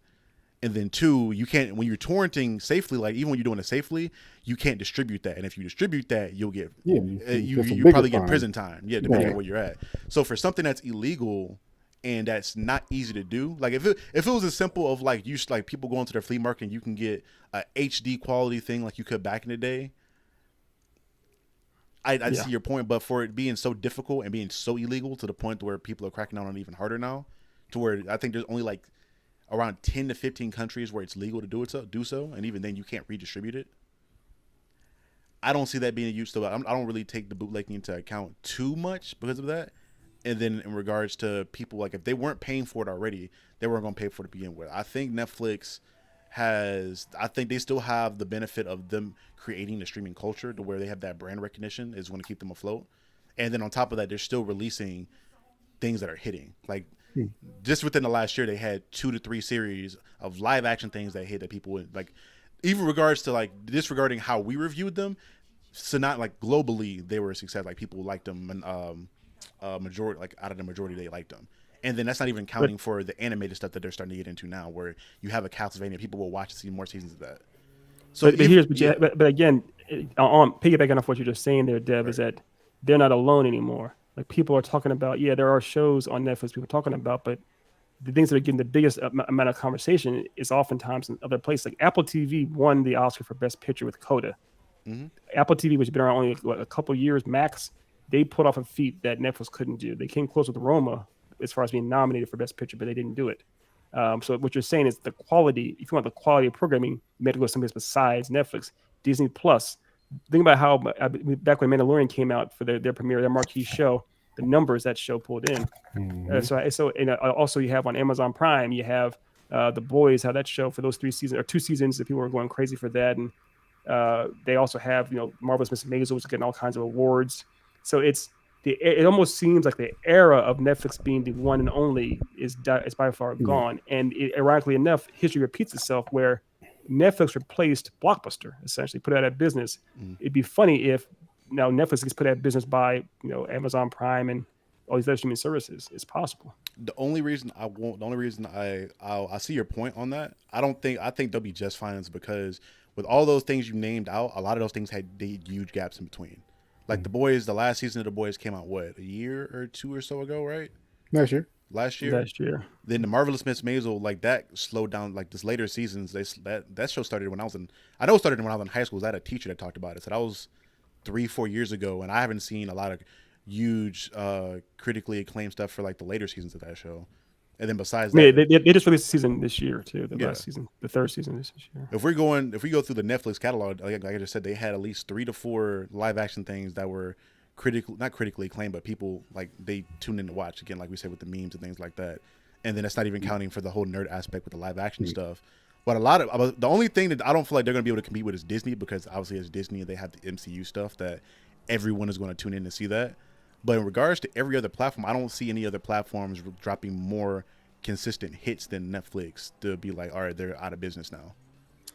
And then two, you can't, when you're torrenting safely, like even when you're doing it safely, you can't distribute that. And if you distribute that, you'll get, you probably get prison time. Yeah, depending on where you're at. So for something that's illegal and that's not easy to do, like if it was as simple of like like people going to their flea market and you can get a HD quality thing like you could back in the day, I'd see your point. But for it being so difficult and being so illegal to the point where people are cracking down on it even harder now, to where I think there's only like around 10 to 15 countries where it's legal to do so, and even then you can't redistribute it. I don't see that being a use. So I don't really take the bootlegging into account too much because of that. And then in regards to people, like if they weren't paying for it already, they weren't going to pay for it to begin with. I think Netflix I think they still have the benefit of them creating the streaming culture to where they have that brand recognition is going to keep them afloat. And then on top of that, they're still releasing things that are hitting. Like just within the last year, they had 2 to 3 series of live action things that hit that people would like, even regards to like disregarding how we reviewed them. So not like globally, they were a success. Like people liked them and, majority, like out of the majority, they liked them. And then that's not even But counting for the animated stuff that they're starting to get into now, where you have a Castlevania, people will watch to see more seasons of that. So but if here's yeah, but again, on piggybacking off what you're just saying there, Deb, is right. that they're not alone anymore. Like people are talking about, yeah, there are shows on Netflix people are talking about, but the things that are getting the biggest amount of conversation is oftentimes in other places. Like Apple TV won the Oscar for Best Picture with Coda. Mm-hmm. Apple TV, which has been around only a couple years max, they pulled off a feat that Netflix couldn't do. They came close with Roma as far as being nominated for Best Picture, but they didn't do it. So what you're saying is the quality. If you want the quality of programming, you have to go someplace besides Netflix. Disney Plus. Think about how back when Mandalorian came out for their premiere, their marquee show, the numbers that show pulled in. Mhm. Also you have on Amazon Prime, you have The Boys, how that show for those 3 seasons or 2 seasons that people were going crazy for that, and they also have Marvelous Miss Maisel, which is getting all kinds of awards. So it almost seems like the era of Netflix being the one and only is by far Yeah. gone. And ironically enough, history repeats itself where Netflix replaced Blockbuster, essentially put it out of business. Mm. It'd be funny if now Netflix gets put out of business by Amazon Prime and all these other streaming services. It's possible. The only reason I won't, the only reason I see your point on that. I think they'll be just fine is because with all those things you named out, a lot of those things had huge gaps in between. Like The Boys, the last season of The Boys came out what, a year or two or so ago, right? Last year. Last year. Last year. Then the Marvelous Miss Maisel, like that slowed down. Like this later seasons, that show started when I know it started when I was in high school. I had a teacher that talked about it. So that was 3-4 years ago, and I haven't seen a lot of huge critically acclaimed stuff for like the later seasons of that show. And then besides I mean, that, they just released the season this year too. The yeah. last season, the third season this year. If we go through the Netflix catalog, like I just said, they had at least 3 to 4 live action things that were not critically acclaimed, but people like they tuned in to watch. Again, like we said with the memes and things like that. And then that's not even counting for the whole nerd aspect with the live action stuff. But the only thing that I don't feel like they're going to be able to compete with is Disney, because obviously it's Disney and they have the MCU stuff that everyone is going to tune in to see that. But in regards to every other platform, I don't see any other platforms dropping more consistent hits than Netflix to be like, all right, they're out of business now.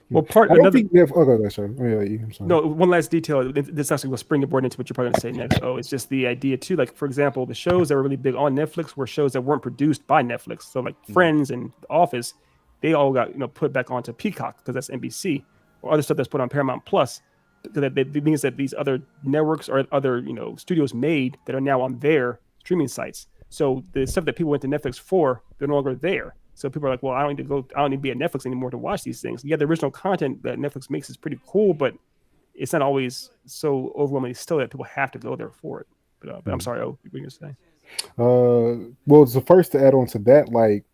Well, I don't think Netflix. Oh, go ahead, sorry. I'm sorry. No, one last detail. This actually will springboard into what you're probably going to say next. Oh, it's just the idea too. Like for example, the shows that were really big on Netflix were shows that weren't produced by Netflix. So like Friends and The Office, they all got put back onto Peacock because that's NBC, or other stuff that's put on Paramount Plus. That means that these other networks or other studios made that are now on their streaming sites. So the stuff that people went to Netflix for, they're no longer there. So people are like, well, I don't need to be at Netflix anymore to watch these things. Yeah, the original content that Netflix makes is pretty cool, but it's not always so overwhelmingly still that people have to go there for it. But I'm sorry, what were you going to say? Well, it's the first to add on to that. Like,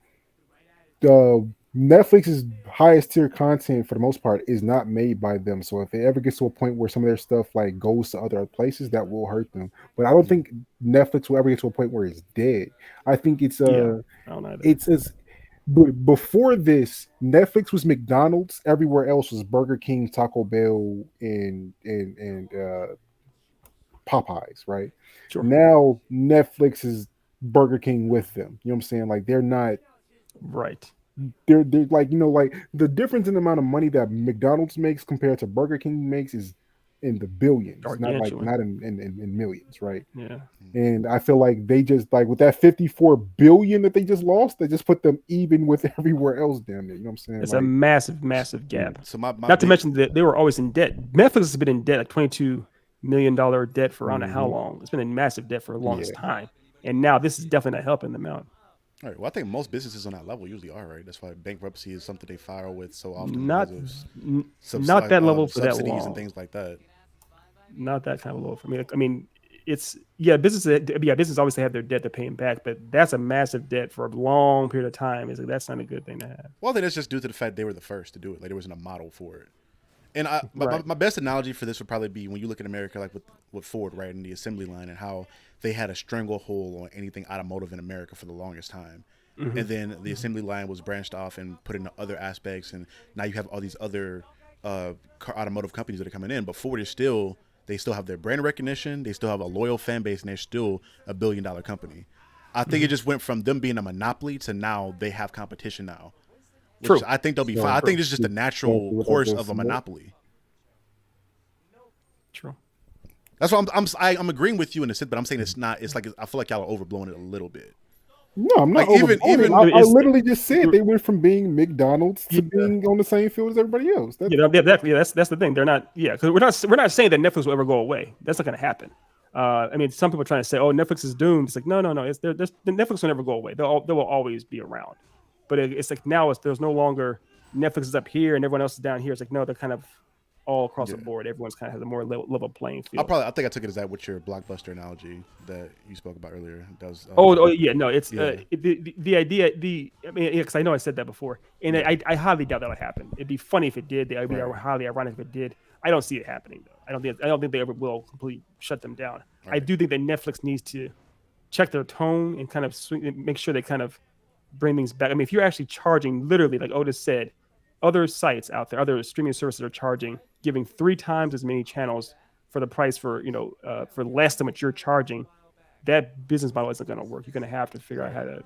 Netflix's highest tier content for the most part is not made by them. So if it ever gets to a point where some of their stuff like goes to other places, that will hurt them. But I don't think Netflix will ever get to a point where it's dead. I think it's I don't either. it's as but before this, Netflix was McDonald's. Everywhere else was Burger King, Taco Bell, and Popeyes. Right Sure. now, Netflix is Burger King with them. You know what I'm saying? Like they're not right. They're like like the difference in the amount of money that McDonald's makes compared to Burger King makes is in the billions, not in millions, right? Yeah. And I feel like they just like with that 54 billion that they just lost, they just put them even with everywhere else down there. You know what I'm saying? It's like, a massive gap. So not to mention that they were always in debt. Netflix has been in debt, like $22 million debt for around how long? It's been in massive debt for the longest time. And now this is definitely not helping them out. All right. Well, I think most businesses on that level usually are, right? That's why bankruptcy is something they file with so often. Not that level for that long. And things like that. Not that kind of level for me. I mean, it's business obviously have their debt they're paying back, but that's a massive debt for a long period of time. It's like that's not a good thing to have. Well, I think that's just due to the fact they were the first to do it. Like there wasn't a model for it. And my best analogy for this would probably be when you look at America, like with Ford, right, in the assembly line, and how they had a stranglehold on anything automotive in America for the longest time. Mm-hmm. And then the assembly line was branched off and put into other aspects, and now you have all these other automotive companies that are coming in. But Ford is they still have their brand recognition, they still have a loyal fan base, and they're still $1 billion company. I think it just went from them being a monopoly to now they have competition now. True. I think they'll be fine. I think it's just the natural course of a monopoly. True. That's why I'm agreeing with you in a sense, but I'm saying it's not. It's like I feel like y'all are overblowing it a little bit. No, I'm not Like, even I It's- literally just said they went from being McDonald's to Yeah. being on the same field as everybody else. That's, Yeah, exactly. Yeah, that's the thing. They're not. Yeah, because we're not saying that Netflix will ever go away. That's not going to happen. I mean, some people are trying to say, "Oh, Netflix is doomed." It's like, no, no, no. The Netflix will never go away. They will always be around. But it's like now there's no longer Netflix is up here and everyone else is down here. It's like no, they're kind of all across the board. Everyone's kind of has a more level playing field. I think I took it as that with your Blockbuster analogy that you spoke about earlier. That was, Oh yeah, no, it's yeah. the idea. I mean, because I know I said that before, and Yeah. I highly doubt that'll happen. It'd be funny if it did. It'd be Right. highly ironic if it did. I don't see it happening though. I don't think they ever will completely shut them down. I Right. do think that Netflix needs to check their tone and kind of make sure they kind of bring things back. I mean, if you're actually charging, literally, like Otis said, other sites out there, other streaming services are charging, giving 3 times as many channels for the price for for less than what you're charging. That business model isn't going to work. You're going to have to figure out how to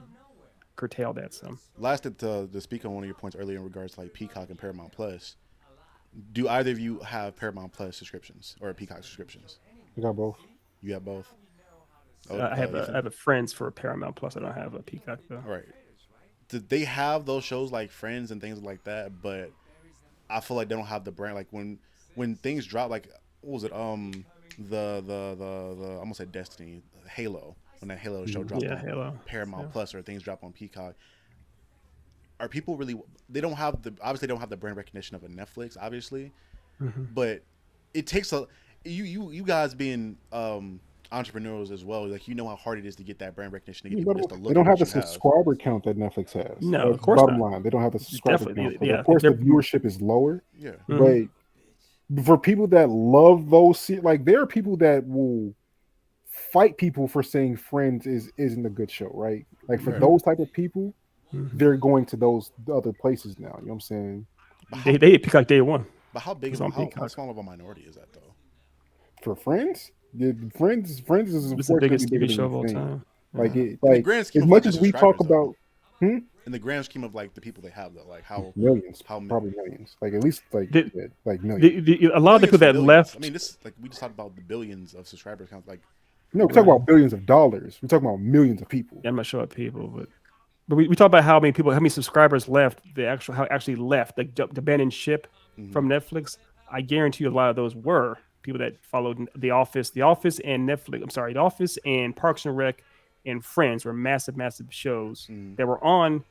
curtail that. So, Last to speak on one of your points earlier in regards to like Peacock and Paramount Plus. Do either of you have Paramount Plus subscriptions or Peacock subscriptions? I got both. You have both. I have a friends for Paramount Plus. I don't have a Peacock though. All right. Did they have those shows like Friends and things like that? But I feel like they don't have the brand. Like when things drop, like what was it? The I'm gonna say Destiny, Halo. When that Halo show dropped on Halo. Paramount Plus or things drop on Peacock. Are people really? They don't have obviously don't have the brand recognition of a Netflix, obviously, but it takes you guys being entrepreneurs as well. Like you know how hard it is to get that brand recognition to get people just to look. They don't have the what you subscriber count that Netflix has. No, That's of course bottom not. line, they don't have the subscriber count. Yeah, Of course, the viewership is lower. Yeah. But for people that love those, like there are people that will fight people for saying Friends isn't a good show, right? Like for those type of people, they're going to those other places now. You know what I'm saying? They hit Peacock day one. But how big? It's on How Peacock. small of a minority is that though? For Friends, Friends is It's the biggest TV show of all time. Like In the like grand scheme as of much like as we talk subscribers, though. about In the grand scheme of like the people they have though, like how millions, how many- probably millions, like at least like like millions. A lot of the people that billions. left. I mean, this like we just talked about the billions of subscribers count. Like No, we're talking about billions of dollars. We're talking about millions of people. I'm not sure what people, but we talk about how many subscribers left. How actually left, like the abandoned ship from Netflix. I guarantee you, a lot of those were people that followed The Office and Netflix. I'm sorry, The Office and Parks and Rec and Friends were massive shows that were on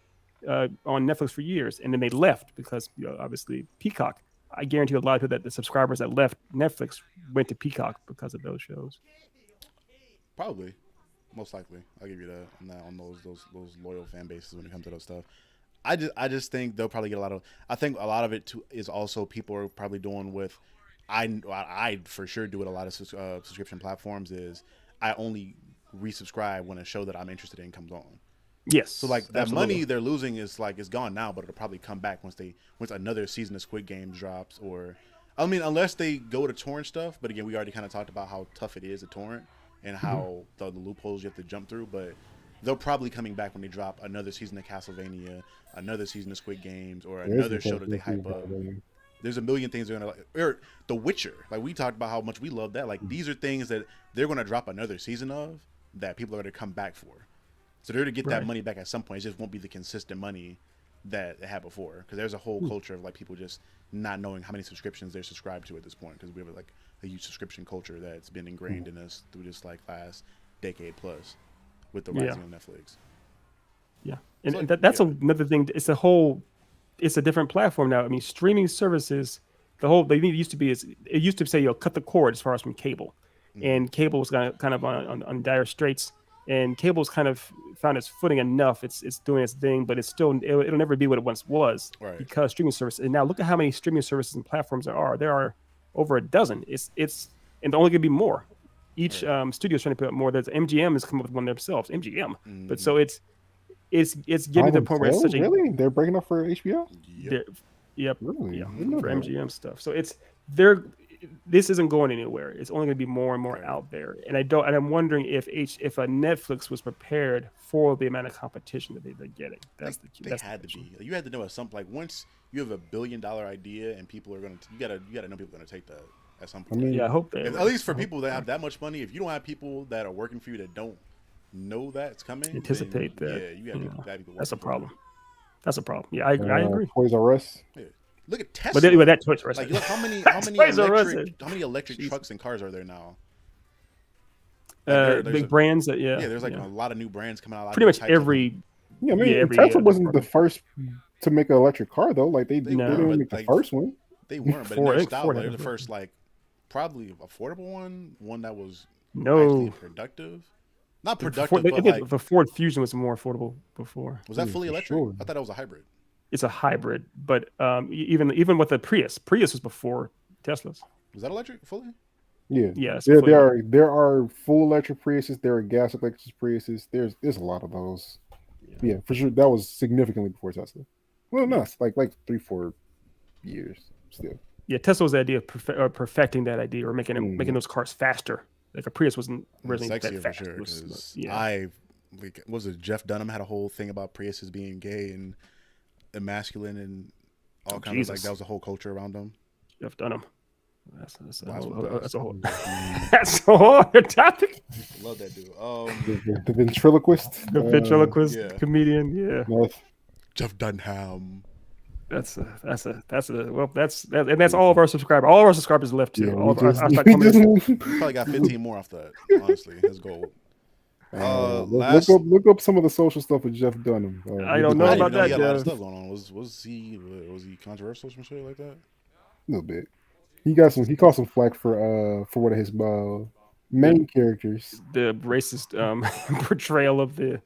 Netflix for years, and then they left because obviously Peacock. I guarantee you, a lot of people that the subscribers that left Netflix went to Peacock because of those shows. probably, most likely, I'll give you that on those loyal fan bases when it comes to those stuff. I just think they'll probably get a lot of. I think a lot of it too is also people are probably doing with. I for sure do it a lot of subscription platforms is I only resubscribe when a show that I'm interested in comes on. Yes. So like that absolutely. money they're losing is gone now, but it'll probably come back once another season of Squid Games drops, or I mean unless they go to torrent stuff. But again, we already kind of talked about how tough it is to torrent and how the loopholes you have to jump through. But they'll probably coming back when they drop another season of Castlevania, another season of Squid Games, or another show that they hype up. There's a million things they're gonna like. Or The Witcher, like we talked about how much we love that. Like these are things that they're gonna drop another season of that people are gonna come back for. So they're to get that money back at some point. It just won't be the consistent money that they had before. Because there's a whole culture of like people just not knowing how many subscriptions they're subscribed to at this point. Because we have like a huge subscription culture that's been ingrained in us through this like last decade plus with the rising of Netflix. Yeah, and So, that's another thing. It's a different platform now. I mean, streaming services. It used to say cut the cord as far as from cable, and cable was kind of on dire straits. And cable's kind of found its footing enough. It's doing its thing, but it'll never be what it once was because streaming services. And now look at how many streaming services and platforms there are. There are over a dozen. It's and only going to be more. Each studio is trying to put up more. There's MGM has come up with one themselves. MGM, but so it's getting to the point where it's such a really they're breaking up for HBO. Yep. Really? Yeah. I didn't know For that. MGM stuff. So this isn't going anywhere. It's only going to be more and more out there. And I'm wondering if a Netflix was prepared for the amount of competition that they're getting. That's the key. They had to be. You had to know at some like once you have $1 billion idea and people are gonna you gotta know people are gonna take that at some point. I mean, Yeah, I hope they. At least for people that have that much money, if you don't have people that are working for you that don't know that it's coming, Anticipate then, that. yeah, you gotta do that. That's a problem. That's a problem. Yeah, I agree. Toys R Us. Yeah. Look at But Tesla. that Toys R Us. Like, look how many electric trucks and cars are there now? Like, big brands that yeah, there's like a lot of new brands coming out. Pretty much every. Yeah, I mean, Tesla wasn't the first to make an electric car though. Like they didn't make the first one. They weren't, but in their style, they're the first, like, probably affordable one that was actually productive. Not productive, but like the Ford Fusion was more affordable before. Was that fully electric? Sure. I thought it was a hybrid. It's a hybrid, but even with the Prius was before Tesla's. Was that electric fully? Yeah, yes. There are full electric Priuses. There are gas electric Priuses. There's a lot of those. Yeah, for sure. That was significantly before Tesla. Well, no, it's like 3-4 years still. Yeah, Tesla was the idea of perfecting that idea or making those cars faster. Like a Prius wasn't really that fast. For sure. Was it Jeff Dunham had a whole thing about Priuses being gay and masculine and all kinds of, like, that was a whole culture around them. Jeff Dunham. That's a whole other topic. Love that dude. The ventriloquist. The ventriloquist comedian. Yeah. Jeff Dunham. That's all of our subscribers. All of our subscribers left too. We probably got 15 more off that. Honestly, his goal. Look up some of the social stuff with Jeff Dunham. I don't know about that. He had a lot of stuff going on. Was he controversial, some shit like that? A little bit. He caught some flack for one of his main characters. The racist portrayal of the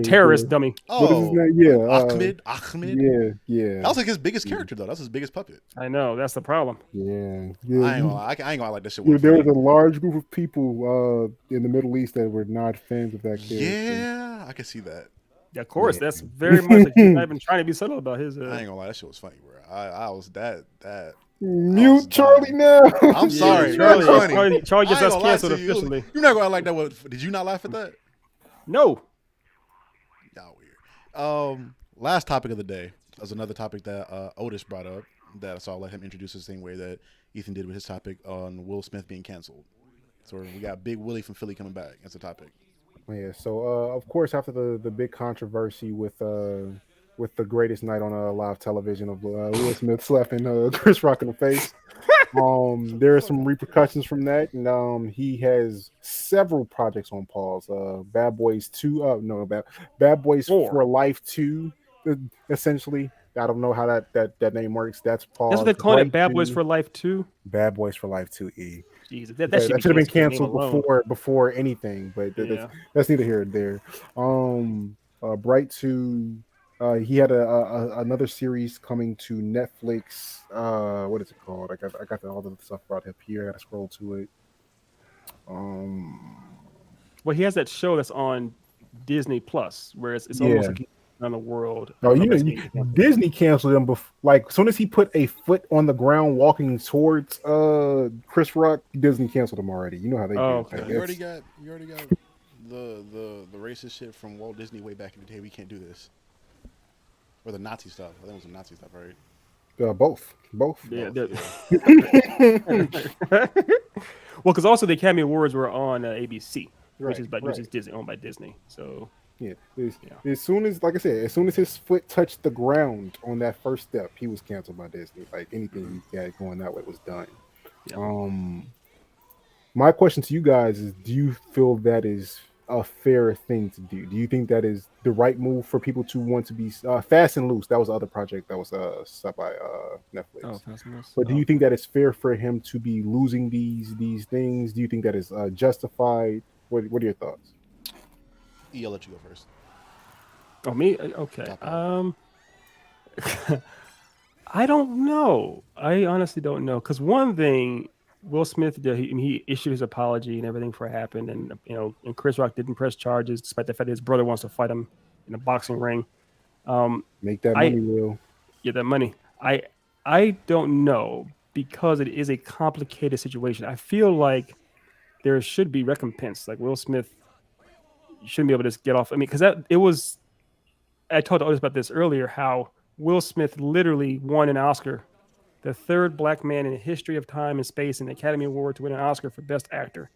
terrorist dummy. Oh, what is his name? Yeah, Ahmed. Yeah. That was like his biggest character though. That's his biggest puppet. I know. That's the problem. Yeah. I ain't gonna like this shit. There was a large group of people in the Middle East that were not fans of that character. Yeah, I can see that. Yeah, of course. That's very much like he's not even trying to be subtle about his. I ain't gonna lie, that shit was funny, bro. I was that. Mute Charlie now. I'm sorry, Charlie gets us canceled officially. You're not gonna like that. Did you not laugh at that? No. Y'all weird. Last topic of the day was another topic that Otis brought up. So I'll let him introduce the same way that Ethan did with his topic on Will Smith being canceled. So we got Big Willie from Philly coming back. That's the topic. Yeah. So of course, after the big controversy with the greatest night on live television of Will Smith slapping Chris Rock in the face. There are some repercussions from that, and he has several projects on pause. Bad Boys 2, Bad Boys for Life 2, essentially. I don't know how that name works. That's paused. That's what they call it, Bad Boys for Life 2? Bad Boys for Life 2E. Jesus, that should have been canceled before anything, but that's neither here nor there. Bright 2. He had another series coming to Netflix. What is it called? I got all the stuff brought up here. I got to scroll to it. Well, he has that show that's on Disney Plus, where it's almost like around the world. Oh, Disney canceled him like as soon as he put a foot on the ground walking towards Chris Rock. Disney canceled him already. You know how they do. Okay. You already got the racist shit from Walt Disney way back in the day. We can't do this. Or the Nazi stuff. I think it was the Nazi stuff, right? Both. Yeah. Well, because also the Academy Awards were on ABC, which is Disney, owned by Disney. So as soon as, like I said, as soon as his foot touched the ground on that first step, he was canceled by Disney. Like anything he had going that way was done. Yeah. My question to you guys is: do you feel that is a fair thing to do? Do you think that is the right move for people to want to be Fast and Loose? That was the other project that was set by Netflix. Fast and Loose. But do you think that it's fair for him to be losing these things? Do you think that is justified? What are your thoughts? I'll let you go first. Oh, me? Okay. I don't know. I honestly don't know. Because one thing Will Smith did, he issued his apology and everything for what happened, and and Chris Rock didn't press charges despite the fact that his brother wants to fight him in a boxing ring. Make that money, Will. Yeah, that money. I don't know, because it is a complicated situation. I feel like there should be recompense. Like Will Smith shouldn't be able to just get off. I mean, because I told Otis about this earlier, how Will Smith literally won an Oscar. The third black man in the history of time and space in the Academy Award to win an Oscar for Best Actor.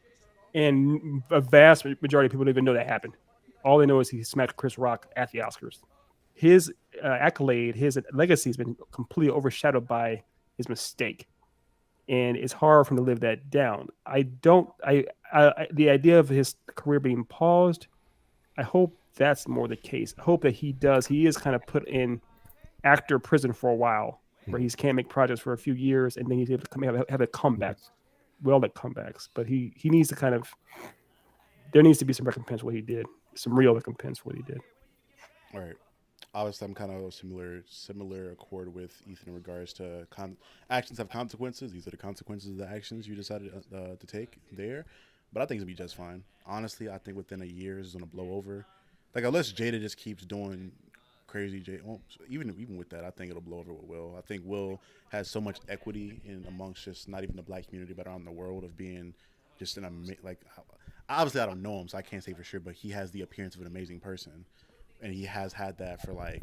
and a vast majority of people don't even know that happened. All they know is he smacked Chris Rock at the Oscars. His accolade, his legacy has been completely overshadowed by his mistake, and it's hard for him to live that down. I don't. The idea of his career being paused, I hope that's more the case. I hope that he does. He is kind of put in actor prison for a while, where he can't make projects for a few years, and then he's able to have a comeback. Yes. We all like comebacks, but he needs to kind of. There needs to be some recompense for what he did, some real recompense for what he did. All right. Obviously, I'm kind of similar accord with Ethan in regards to actions have consequences. These are the consequences of the actions you decided to take there. But I think it'll be just fine. Honestly, I think within a year it's gonna blow over. Like unless Jada just keeps doing crazy well, even with that, I think it'll blow over with Will. I think Will has so much equity in amongst just not even the black community, but around the world of being just like. Obviously, I don't know him, so I can't say for sure. But he has the appearance of an amazing person, and he has had that for like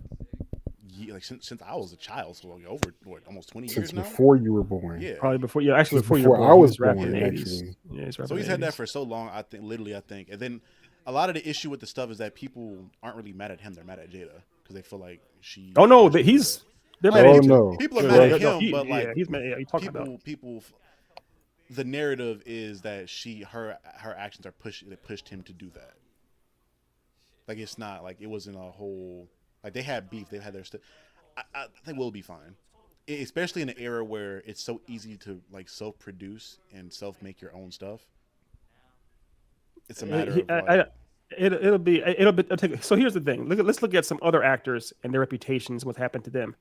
since I was a child, so like over almost 20 Since years now. before you were born. Yeah, Probably before, yeah, actually Since before you were before born, I he was was rapping in born, the 80s. actually. Yeah, he's rapping so in he's the had that 80s. for so long. I think literally, and then a lot of the issue with the stuff is that people aren't really mad at him; they're mad at Jada because they feel like she. Oh no, pushed that him to do he's that. they're Like mad at Oh him too. no. people are No, mad no, at no, him, but like yeah, he's mad. Yeah, you talking about? people, the narrative is that her actions are pushed him to do that. Like it's not like it wasn't a whole like they had beef, they had their stuff. I think we'll be fine, especially in an era where it's so easy to like self-produce and self-make your own stuff. It's a matter of like It'll take. So here's the thing. Let's look at some other actors and their reputations and what happened to them.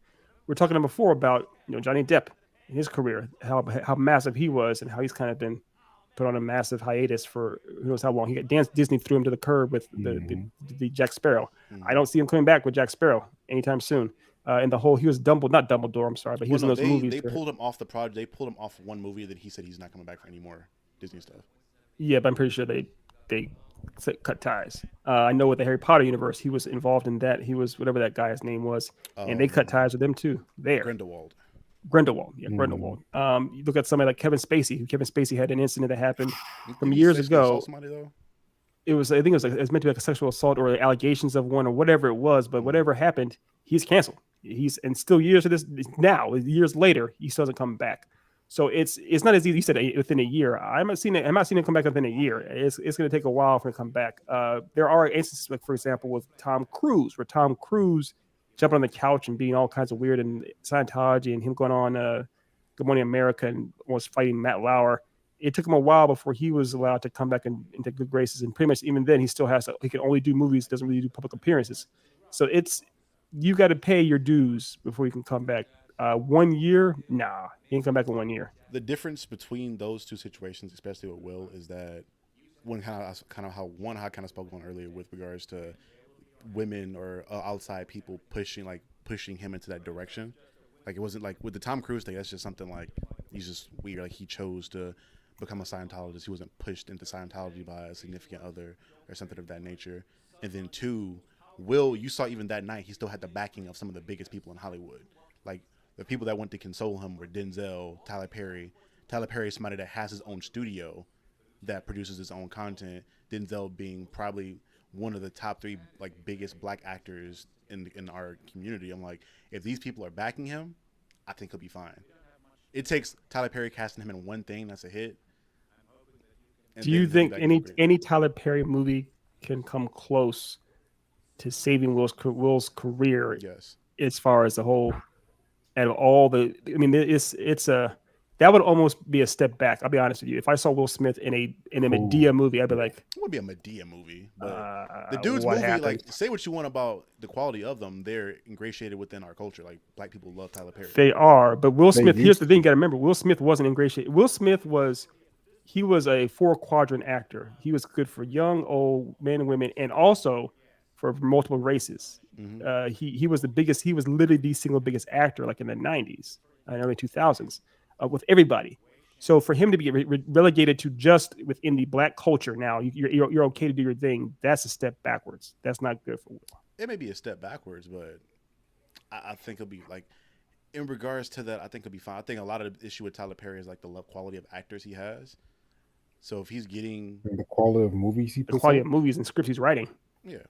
We are talking before about Johnny Depp and his career, how massive he was, and how he's kind of been put on a massive hiatus for who knows how long. He got Disney threw him to the curb with the Jack Sparrow. I don't see him coming back with Jack Sparrow anytime soon. And the whole he was not Dumbledore. I'm sorry, but he well, was in no, those movies. they pulled him off the project. They pulled him off one movie that he said he's not coming back for any more Disney stuff. Yeah, but I'm pretty sure they cut ties. I know with the Harry Potter universe, he was involved in that. He was whatever that guy's name was, and they cut ties with him too. There, Grindelwald. Grindelwald, yeah, Grindelwald. You look at somebody like Kevin Spacey. Kevin Spacey had an incident that happened from years ago. Somebody, though? It was, I think it was meant to be like a sexual assault or allegations of one or whatever it was. But whatever happened, he's canceled. He's and still years of this now, years later, he still hasn't come back. So it's not as easy. You said within a year. I'm not seeing him come back within a year. It's going to take a while for him to come back. There are instances, like for example, with Tom Cruise, where Tom Cruise jumping on the couch and being all kinds of weird and Scientology, and him going on Good Morning America and was fighting Matt Lauer. It took him a while before he was allowed to come back into good graces, and pretty much even then, he still has he can only do movies, doesn't really do public appearances. So you got to pay your dues before you can come back. 1 year, nah, he ain't come back in 1 year. The difference between those two situations, especially with Will, is that one kind of how I kind of spoke on earlier with regards to women or outside people pushing him into that direction. Like it wasn't like with the Tom Cruise thing. That's just something like he's just weird. Like he chose to become a Scientologist. He wasn't pushed into Scientology by a significant other or something of that nature. And then two, Will, you saw even that night, he still had the backing of some of the biggest people in Hollywood. Like the people that went to console him were Denzel, Tyler Perry. Tyler Perry is somebody that has his own studio that produces his own content. Denzel being probably one of the top three like biggest black actors in our community. I'm like, if these people are backing him, I think he'll be fine. It takes Tyler Perry casting him in one thing that's a hit. Do you think any Tyler Perry movie can come close to saving Will's career? Yes. As far as the whole and all the, I mean, it's a that would almost be a step back. I'll be honest with you. If I saw Will Smith in a Madea movie, I'd be like, it would be a Madea movie, but the dude's movie, happened? Like, say what you want about the quality of them, they're ingratiated within our culture. Like, black people love Tyler Perry. They are, but Will Smith. Here's the thing: you got to remember, Will Smith wasn't ingratiated. Will Smith was a 4-quadrant actor. He was good for young, old men and women, and also for multiple races. Mm-hmm. He was the biggest. He was literally the single biggest actor, like in the 90s and early 2000s. With everybody. So for him to be relegated to just within the black culture now, you're okay to do your thing. That's a step backwards. That's not good for Will. It may be a step backwards, but I think it'll be like, in regards to that, I think it'll be fine. I think a lot of the issue with Tyler Perry is like the quality of actors he has. So if he's getting And the quality of movies he The puts quality out. of movies and scripts he's writing.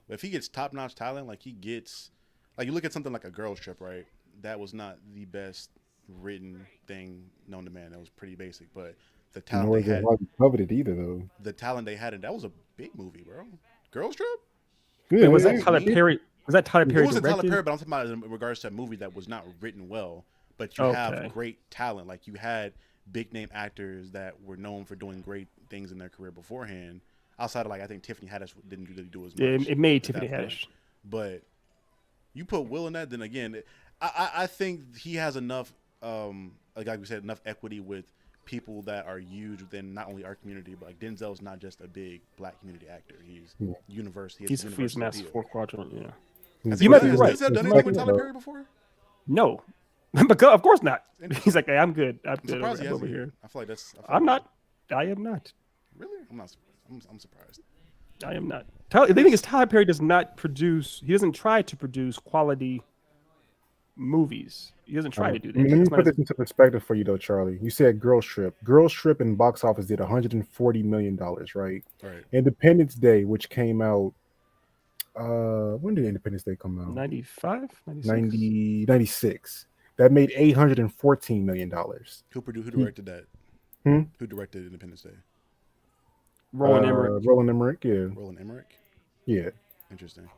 if he gets top notch talent, like he gets, like you look at something like A Girl's Trip, right? That was not the best written thing known to man. That was pretty basic, but the talent Nor they is it had, hardly coveted either, though. the talent they had, and that was a big movie, bro. Girls Trip. Wait, Yeah, was That that was Tyler me. Perry? Was that Tyler It Perry wasn't Tyler directed? Perry, but I'm talking about in regards to a movie that was not written well, but you have Okay. great talent. Like you had big name actors that were known for doing great things in their career beforehand. Outside of like I think Tiffany Haddish didn't really do as much. Yeah, it made at Tiffany that point. Haddish. But you put Will in that, then again, I think he has enough, like we said, enough equity with people that are huge within not only our community, but like Denzel's not just a big black community actor. He's Yeah. universe. He has He's universal massive appeal. four quadrant. Yeah. He's You might be Has right. Denzel done You anything might with be Tyler right. Perry before? No, but of course not. He's like, hey, I'm good. I'm I'm good surprised he over hasn't. here. I feel like that's. I'm not. I am not. Really? I'm not. I'm surprised. I am not. The thing is, Tyler Perry does not produce. He doesn't try to produce quality movies. He doesn't try to do that. Let me That's not put his- this into perspective for you, though, Charlie. You said Girls Trip. Girls Trip in box office did $140 million, right? Right. Independence Day, which came out, when did Independence Day come out? 95, 96? 96. That made $814 million. Who produced? Who directed that? Hmm? Who directed Independence Day? Roland Emmerich. Roland Emmerich, yeah. Roland Emmerich. Yeah. Interesting.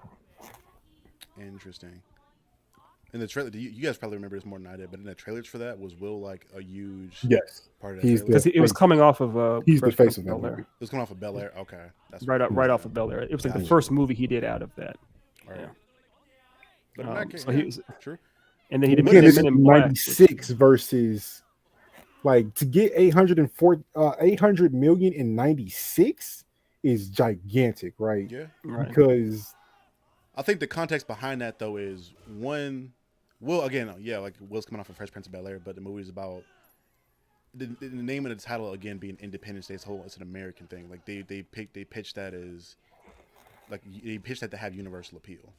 In the trailer, you guys probably remember this more than I did, but in the trailers for that, was Will like a huge Yes. part of that He's trailer? Because it was coming off of He's the Fresh face Prince of that Bel-Air. movie. It was coming off of Bel Air. Okay, that's Right off of Bel Air. It was like the Gotcha. first movie he did out of that. All right. Yeah. But in that case, So he was, true. and then he did Again, this Men is in Black. 96 versus, like, to get 800 million in 96 is gigantic, right? Yeah, Right. Because I think the context behind that though is one. Will again, like Will's coming off of Fresh Prince of Bel Air, but the movie is about the name of the title again being Independence Day. It's an American thing. Like they pitched that as like they pitched that to have universal appeal.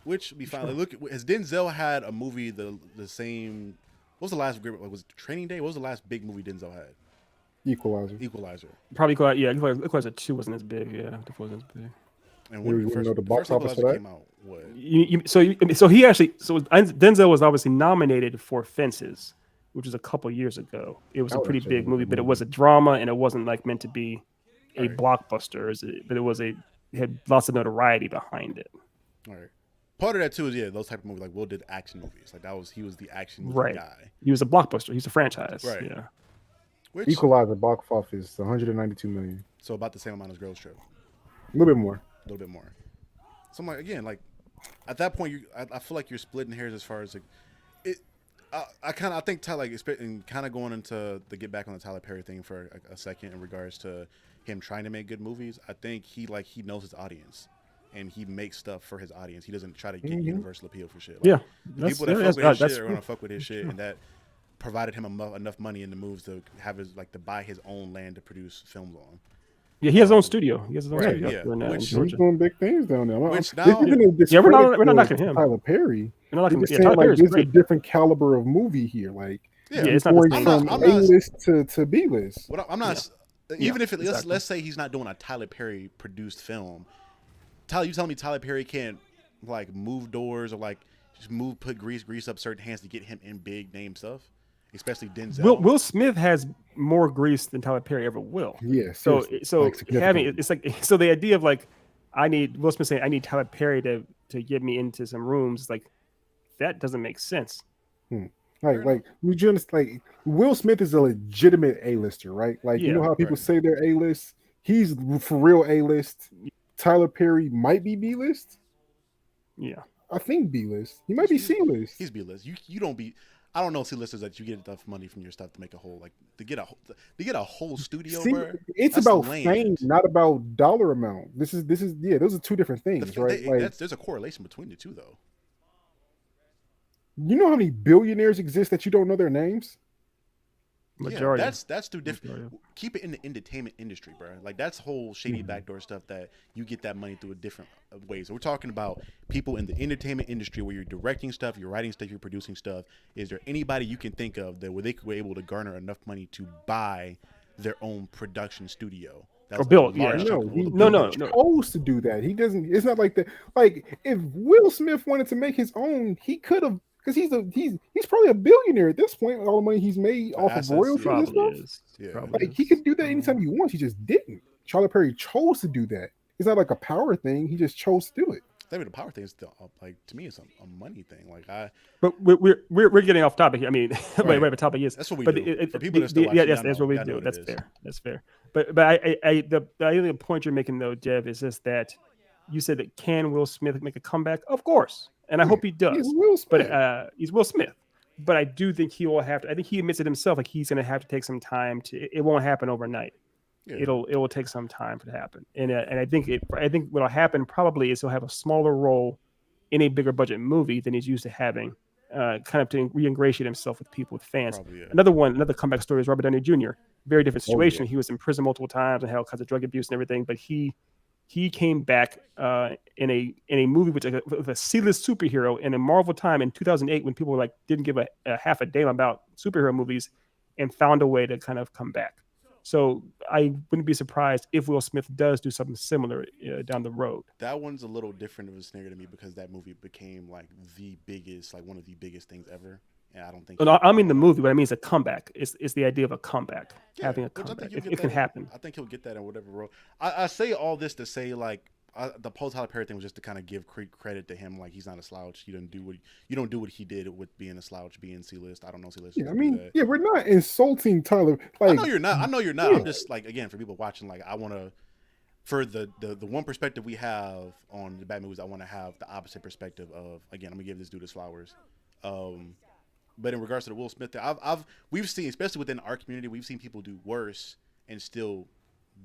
Which we finally look. Has Denzel had a movie the same? What was the last? Was it Training Day? What was the last big movie Denzel had? Equalizer. Equalizer. Probably, Equalizer 2 wasn't as big. Yeah, it wasn't as big. And You when wanna first, know the box first office Equalizer for that? came out, what? Denzel was obviously nominated for Fences, which was a couple years ago. It was That a was pretty actually a big good movie, but it movie. was a drama and it wasn't like meant to be a Right. blockbuster. But it had lots of notoriety behind it. All right. Part of that too is those type of movies like Will did action movies. Like he was the action movie Right. guy. He was a blockbuster. He's a franchise. Right. Yeah. Which Equalizer box office 192 million. so about the same amount as Girls Trip, A little bit more. a little bit more. So I'm like again, like at that point, I feel like you're splitting hairs as far as like it. I think Tyler, like, and kind of going into the get back on the Tyler Perry thing for a second in regards to him trying to make good movies. I think he knows his audience, and he makes stuff for his audience. He doesn't try to get universal appeal for shit. Like, Yeah. the people that fuck with his that's shit are gonna fuck with his shit, and that provided him enough money in the moves to have to buy his own land to produce films on. Yeah, he has his own studio. He has his own Right, studio yeah. up there in Which- He's Georgia. doing big things down there. Which This now- isn't a Yeah, we're not discredit knocking to him. Tyler Perry. You're not We're gonna, just yeah, saying Tyler like Perry's this is a great. different caliber of movie here. Like Yeah, Yeah, it's not going the same. from I'm not- A-list to B-list. What I'm not Yeah, even if exactly. let's say he's not doing a Tyler Perry produced film. You telling me Tyler Perry can't like move doors or like just put grease up certain hands to get him in big name stuff, especially Denzel. Will Smith has more grease than Tyler Perry ever will. Yeah. So seriously, like, having significantly. it's like so the idea of like Will Smith saying I need Tyler Perry to get me into some rooms, like that doesn't make sense. Like you just like Will Smith is a legitimate A-lister, right? Like you Yeah, know how people right. say they're A-list. He's for real A-list. Tyler Perry might be B-list. Yeah. I think B-list. He might be C-list. He's B-list. You don't be. I don't know C-listers that you get enough money from your stuff to make a whole like to get a whole studio. See, bro, it's that's about land. fame, not about dollar amount. This is those are two different things, right? Like There's a correlation between the two though. you know how many billionaires exist that you don't know their names? Majority. Yeah, that's too different. Majority. Keep it in the entertainment industry, bro. Like that's whole shady backdoor stuff that you get that money through a different ways. So we're talking about people in the entertainment industry where you're directing stuff, you're writing stuff, you're producing stuff. Is there anybody you can think of that where they were able to garner enough money to buy their own production studio. That Or was like a built, yeah. large chunk. No, Well, the No, build no, part. no. chose to do that. He doesn't. It's not like that. Like if Will Smith wanted to make his own, he could have. Because he's probably a billionaire at this point with all the money he's made The off of assets, royalties yeah. and Probably stuff. is. Yeah. Probably Like he is. could do that anytime he wants. He just didn't. Charlie Perry chose to do that. It's not like a power thing. He just chose to do it. I mean, the power thing is still like to me, it's a money thing. Like But we're getting off topic here. I mean, right, the topic is. That's what we but do. For people that still watch, yeah, y'all that's know- what we y'all know do. what it That's is. fair. That's fair. But the only point you're making though, Jeff, is just that you said that can Will Smith make a comeback? Of course, and I hope he does. He's Will Smith. But he's Will Smith. But I do think he will have to. I think he admits it himself. Like he's going to have to take some time to. It won't happen overnight. Yeah. It will take some time for it to happen. And I think what'll happen probably is he'll have a smaller role in a bigger budget movie than he's used to having, kind of to re-ingratiate himself with people, with fans. Probably, yeah. Another comeback story is Robert Downey Jr. Very different Oh, situation. yeah. He was in prison multiple times and had all kinds of drug abuse and everything, but he came back in a movie with a C-list superhero in a Marvel time in 2008 when people didn't give a half a damn about superhero movies, and found a way to kind of come back. So I wouldn't be surprised if Will Smith does do something similar down the road. That one's a little different of a scenario to me because that movie became like the biggest, like one of the biggest things ever. And I don't think. No, I mean the movie, but I mean it's a comeback. It's the idea of a comeback, having a which I comeback. think It can happen. I think he'll get that in whatever role. I say all this to say like the post Tyler Perry thing was just to kind of give credit to him. Like he's not a slouch. You don't do what he did with being a slouch, being C-list. I don't know C-list. Yeah, I mean, yeah, we're not insulting Tyler. Like, I know you're not. Yeah. I'm just like, again, for people watching, like I want to, for the one perspective we have on the bad movies, I want to have the opposite perspective of, again, I'm gonna give this dude his flowers. But in regards to the Will Smith thing, we've seen, especially within our community, we've seen people do worse and still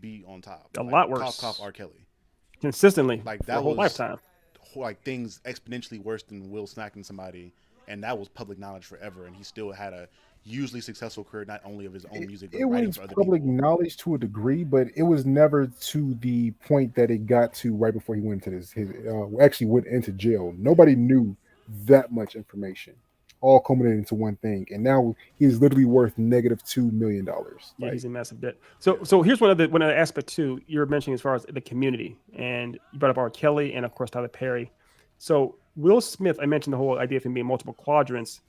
be on top. A lot worse. Cough, R. Kelly. Consistently, Like for that a whole was lifetime. like things exponentially worse than Will smacking somebody, and that was public knowledge forever. And he still had a hugely successful career, not only of his own music, but it writing was for other public people. knowledge to a degree, but it was never to the point that it got to right before he went into actually went into jail. Nobody knew that much information, all culminated into one thing, and now he's literally worth negative $2 million. Yeah, he's in massive debt. So here's one other aspect too. You were mentioning as far as the community, and you brought up R. Kelly and of course Tyler Perry. So Will Smith, I mentioned the whole idea of him being multiple quadrants.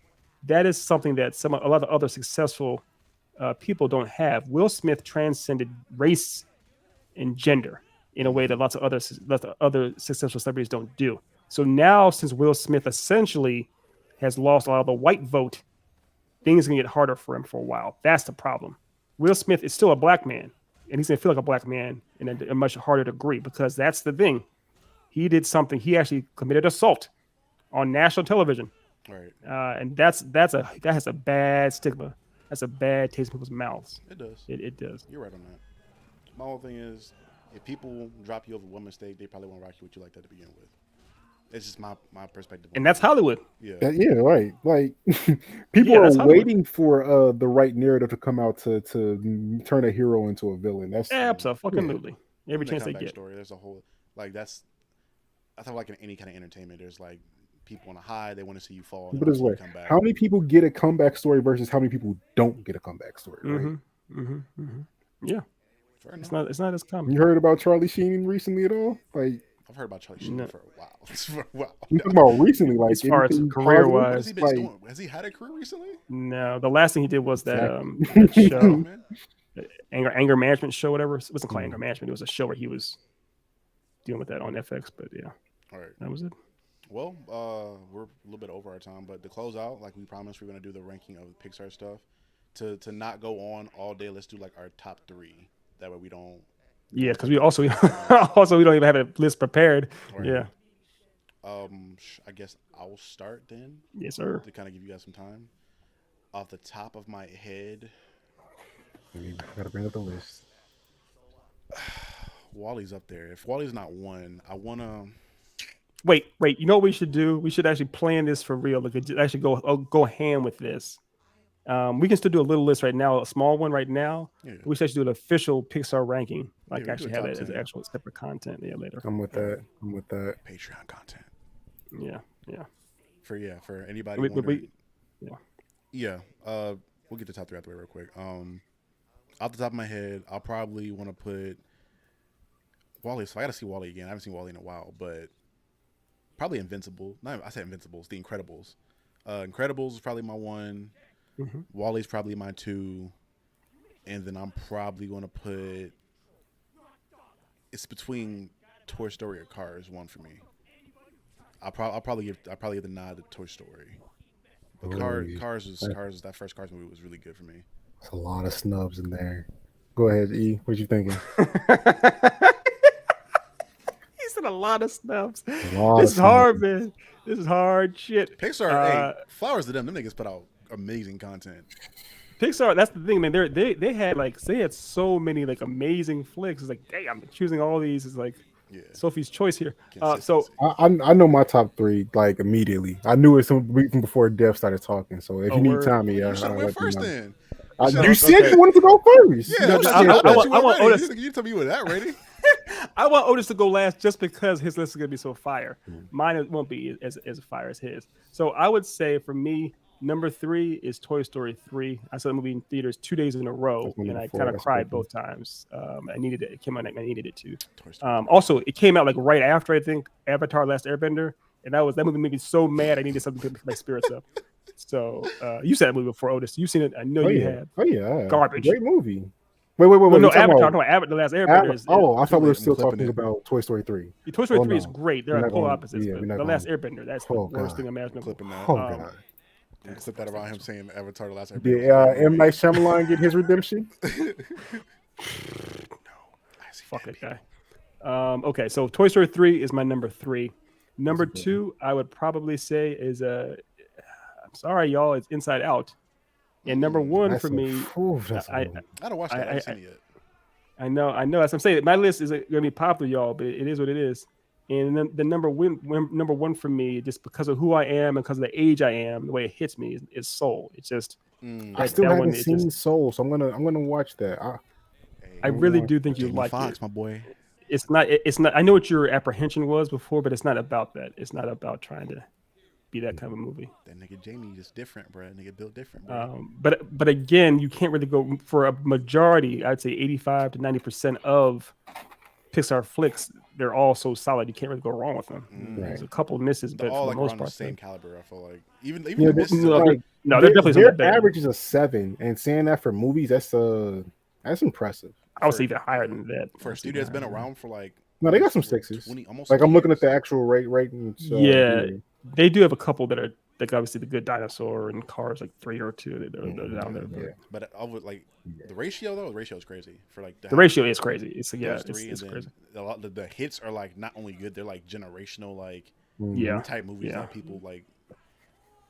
That is something that a lot of other successful people don't have. Will Smith transcended race and gender in a way that lots of other successful celebrities don't do. So now, since Will Smith essentially has lost a lot of the white vote, things are going to get harder for him for a while. That's the problem. Will Smith is still a black man, and he's going to feel like a black man in a much harder degree, because that's the thing. He did something. He actually committed assault on national television. Right. And that has a bad stigma. That's a bad taste in people's mouths. It does. It does. You're right on that. My whole thing is, if people drop you over one mistake, they probably won't rock you with you like that to begin with. It's just my perspective. And that's Hollywood. Yeah. Yeah, right. Like people are that's Hollywood. waiting for the right narrative to come out to turn a hero into a villain. That's Absolutely. Every The chance they comeback get. story. There's a whole I thought like in any kind of entertainment, there's like people on a high, they want to see you fall. But this way, come back. how many people get a comeback story versus how many people don't get a comeback story? Right? Yeah. Fair enough. It's not as common. You heard about Charlie Sheen recently at all? Like, I've heard about Charlie Sheen for a while. For a while. I'm talking about recently, like As far as anything career-wise. What positive? has he been Like, doing? Has he had a career recently? No, the last thing he did was that Exactly. that Oh, show, man. anger management show, whatever. It wasn't called anger management. It was a show where he was dealing with that on FX. But yeah, All right. that was it. Well, we're a little bit over our time, but to close out, like we promised, we're gonna do the ranking of Pixar stuff. To not go on all day, let's do like our top 3. That way we don't. Yeah, because we also we don't even have a list prepared. Right. Yeah. I guess I'll start then Yes, sir. to kind of give you guys some time. Off the top of my head, gotta bring up the list. Wally's up there. If Wally's not one, I wanna. Wait. You know what we should do? We should actually plan this for real. Like, actually go ham with this. We can still do a little list right now, a small one right now. Yeah. We should actually do an official Pixar ranking, like Yeah, we do actually a have top it as 10. actual separate content later. I'm with that. Patreon content. Yeah. For anybody We- wondering. yeah. Yeah. We'll get the top 3 out the way real quick. off the top of my head, I'll probably want to put Wally. So I got to see Wally again. I haven't seen Wally in a while, but probably Invincible. No, I said Invincibles. The Incredibles. Incredibles is probably my one. Mm-hmm. Wally's probably my two, and then I'm probably going to put. It's between Toy Story or Cars. One for me. I'll probably give the nod to Toy Story. But Cars was that first Cars movie was really good for me. There's a lot of snubs in there. Go ahead, E. What you thinking? He said a lot of snubs. This is hard, man. This is hard shit. Pixar, hey, flowers to them. Them niggas put out amazing content. Pixar, that's the thing, man. They had so many like amazing flicks. It's like, damn, choosing all these is like Sophie's choice here. So I know my top three like immediately. I knew it even before Depp started talking. So if you need Tommy, you should have went first then. You said you wanted to go first. Yeah, I want Otis. You tell me you were that ready. I want Otis to go last just because his list is gonna be so fire. Mine won't be as fire as his. So I would say for me, number 3 is Toy Story 3. I saw the movie in theaters 2 days in a row, and I kind of cried both times. I needed it. It came out. I needed it too. Also, it came out like right after I think Avatar: Last Airbender, and that movie made me so mad. I needed something to pick my spirits up. So you said that movie before, Otis. You've seen it. I know you have. Oh yeah, garbage. Great movie. Wait. No, Avatar. No, Avatar: The Last Airbender. I thought we were still talking about Toy Story 3. Toy Story 3 is great. They're polar opposites. Yeah, but The Last Airbender. That's the worst thing imaginable. Clipping that. Oh god. Clip that around him saying Avatar: The Last Airbender. Did M. Night Shyamalan get his redemption? Fuck that guy. Okay, so Toy Story 3 is my number 3. Number 2, I would probably say is I'm sorry, y'all, it's Inside Out. And number 1 for me, I don't watch that. I haven't seen it yet. I know. That's what I'm saying. My list is going to be popular, y'all, but it is what it is. And then the number one for me, just because of who I am and because of the age I am, the way it hits me is Soul. It's just I still haven't seen Soul, so I'm gonna watch that. I really do think you'd like Fox, it. my boy. It's not. I know what your apprehension was before, but it's not about that. It's not about trying to be that kind of a movie. That nigga Jamie just different, bro. Nigga built different, bro. But again, you can't really go for a majority. I'd say 85 to 90% of Pixar flicks, they're all so solid. You can't really go wrong with them. There's a couple of misses, but all for like the most around part, the same caliber. I feel like even yeah, the misses. No, they're definitely their better. average is a 7, and saying that for movies, that's impressive. I would say even higher than that. For a studio that's been around for like no, they got some 6s. 20, almost like I'm looking at the actual rating. So, yeah, they do have a couple that are like obviously the Good Dinosaur and Cars like 3 or 2. They're down there. Yeah. But I would like the ratio though. The ratio is crazy for like the ratio is crazy. It's crazy. The hits are like not only good, they're like generational like type movies that people like.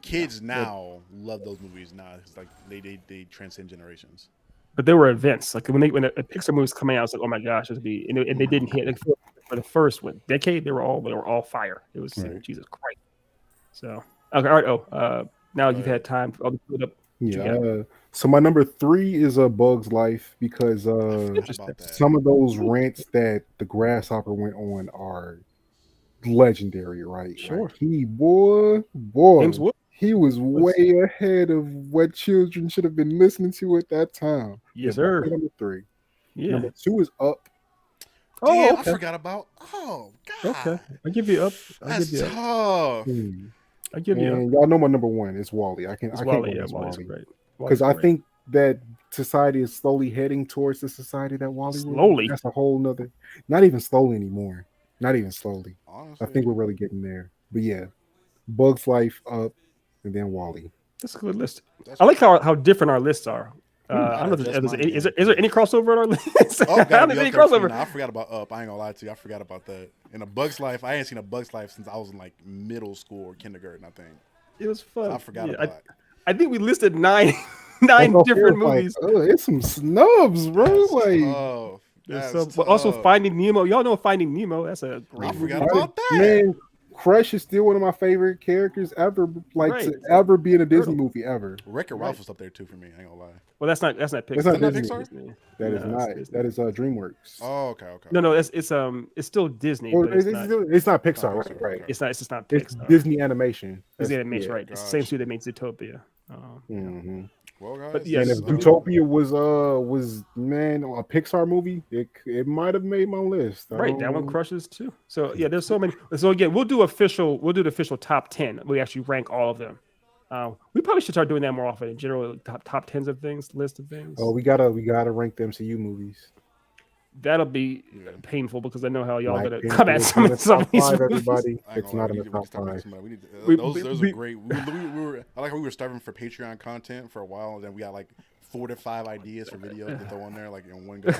Kids now love those movies now. It's like they transcend generations. But there were events like when a Pixar movie was coming out, I was like, oh my gosh, this would be and they didn't hit like, for the first decade. They were all fire. It was Jesus Christ. So okay, all right. Now you've had time. I'll put it up. Yeah. So my number 3 is A Bug's Life because some of those rants that the Grasshopper went on are legendary, right? Sure. Like he was way ahead of what children should have been listening to at that time. Yes, sir. Number 3. Yeah. Number 2 is Up. Damn, I forgot about. Oh God. Okay, I give you Up. That's tough. I give you And y'all know my number 1 is Wally. I can't go against Wally's Wally great. because I think that society is slowly heading towards the society that Wally slowly. That's a whole nother. Not even slowly anymore. Not even slowly. Honestly. I think we're really getting there. But yeah, Bug's Life, Up, and then Wally. That's a good list. I like how different our lists are. I don't know is there any crossover on our list? I don't any crossover. I forgot about Up. I ain't gonna lie to you. I forgot about that. In A Bug's Life, I ain't seen A Bug's Life since I was in like middle school or kindergarten, I think. It was fun. I forgot about it. I think we listed nine different movies. It's some snubs, bro. But also Finding Nemo. Y'all know Finding Nemo. That's a great movie. I forgot about that. Man, Crush is still one of my favorite characters ever, to ever be in a Disney movie ever. Wreck-It Ralph was up there too for me. I ain't gonna lie. Well, that's not Pixar. That's not Pixar. Disney. That is not. That is DreamWorks. Oh, okay. No, it's still Disney. Oh, but it's not Pixar, right? It's just not It's Pixar. Disney Animation. Disney Animation, right? It's the same studio that made Zootopia. Well, But guys, And yes, if Zootopia was man a Pixar movie, it might have made my list. I right, don't that one know. crushes too. So yeah, there's so many. So again, we'll do the official top 10. We actually rank all of them. We probably should start doing that more often. In general, top tens of things, list of things. Oh, we gotta rank the MCU movies. That'll be yeah. painful because I know how y'all Black gonna come Panther at is in the some top of these five. movies. Everybody, I ain't it's gonna lie. not in the We need top to start picking five. somebody. We need to, We- those we- are great. We were I like how we were starving for Patreon content for a while, and then we got like 4 to 5 ideas for videos to throw on there like in one go.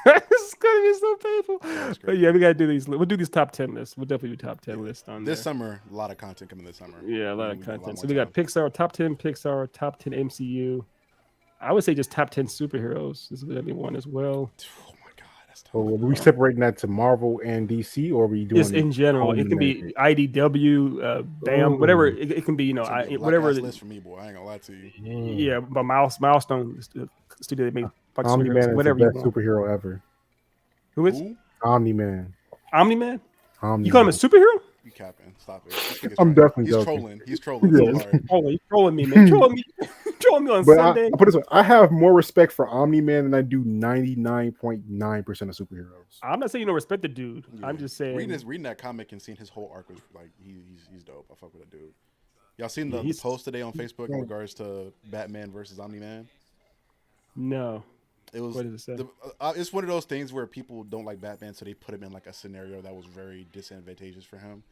This is gonna be so painful. That's But crazy. yeah, we gotta do these. We'll do these top 10 lists. We'll definitely do top 10 lists on This there. summer, a lot of content coming this summer. Yeah, a lot of We got content. So more we got time. Pixar, top 10 Pixar, top 10 MCU. I would say just top 10 superheroes. This is gonna be one as well. Oh my god, that's tough. So are we separating that to Marvel and DC, or are we doing Just in general, it can be IDW, BAM, whatever. It can be, It's gonna be a whatever. black-ass list for me, boy. I ain't gonna lie to you. Yeah, but Milestone studio that made bunch of Omni Man superheroes, is whatever the you best want. superhero ever. Who is Ooh, Omni Man. Omni Man? Omni You call him a superhero? you capping? Stop it. This nigga's I'm trolling. definitely He's joking. trolling. He's trolling Yeah. so hard. Oh, you trolling me, man. Trolling me. Trolling me on But Sunday. I put it this way: I have more respect for Omni Man than I do 99.9% of superheroes. I'm not saying you don't respect the dude. Yeah. I'm just saying. reading that comic and seeing his whole arc was like he's dope. I fuck with that dude. Y'all seen Yeah, the he's- post today on Facebook in regards to Batman versus Omni Man? No. It was What does it say? it's one of those things where people don't like Batman, so they put him in like a scenario that was very disadvantageous for him.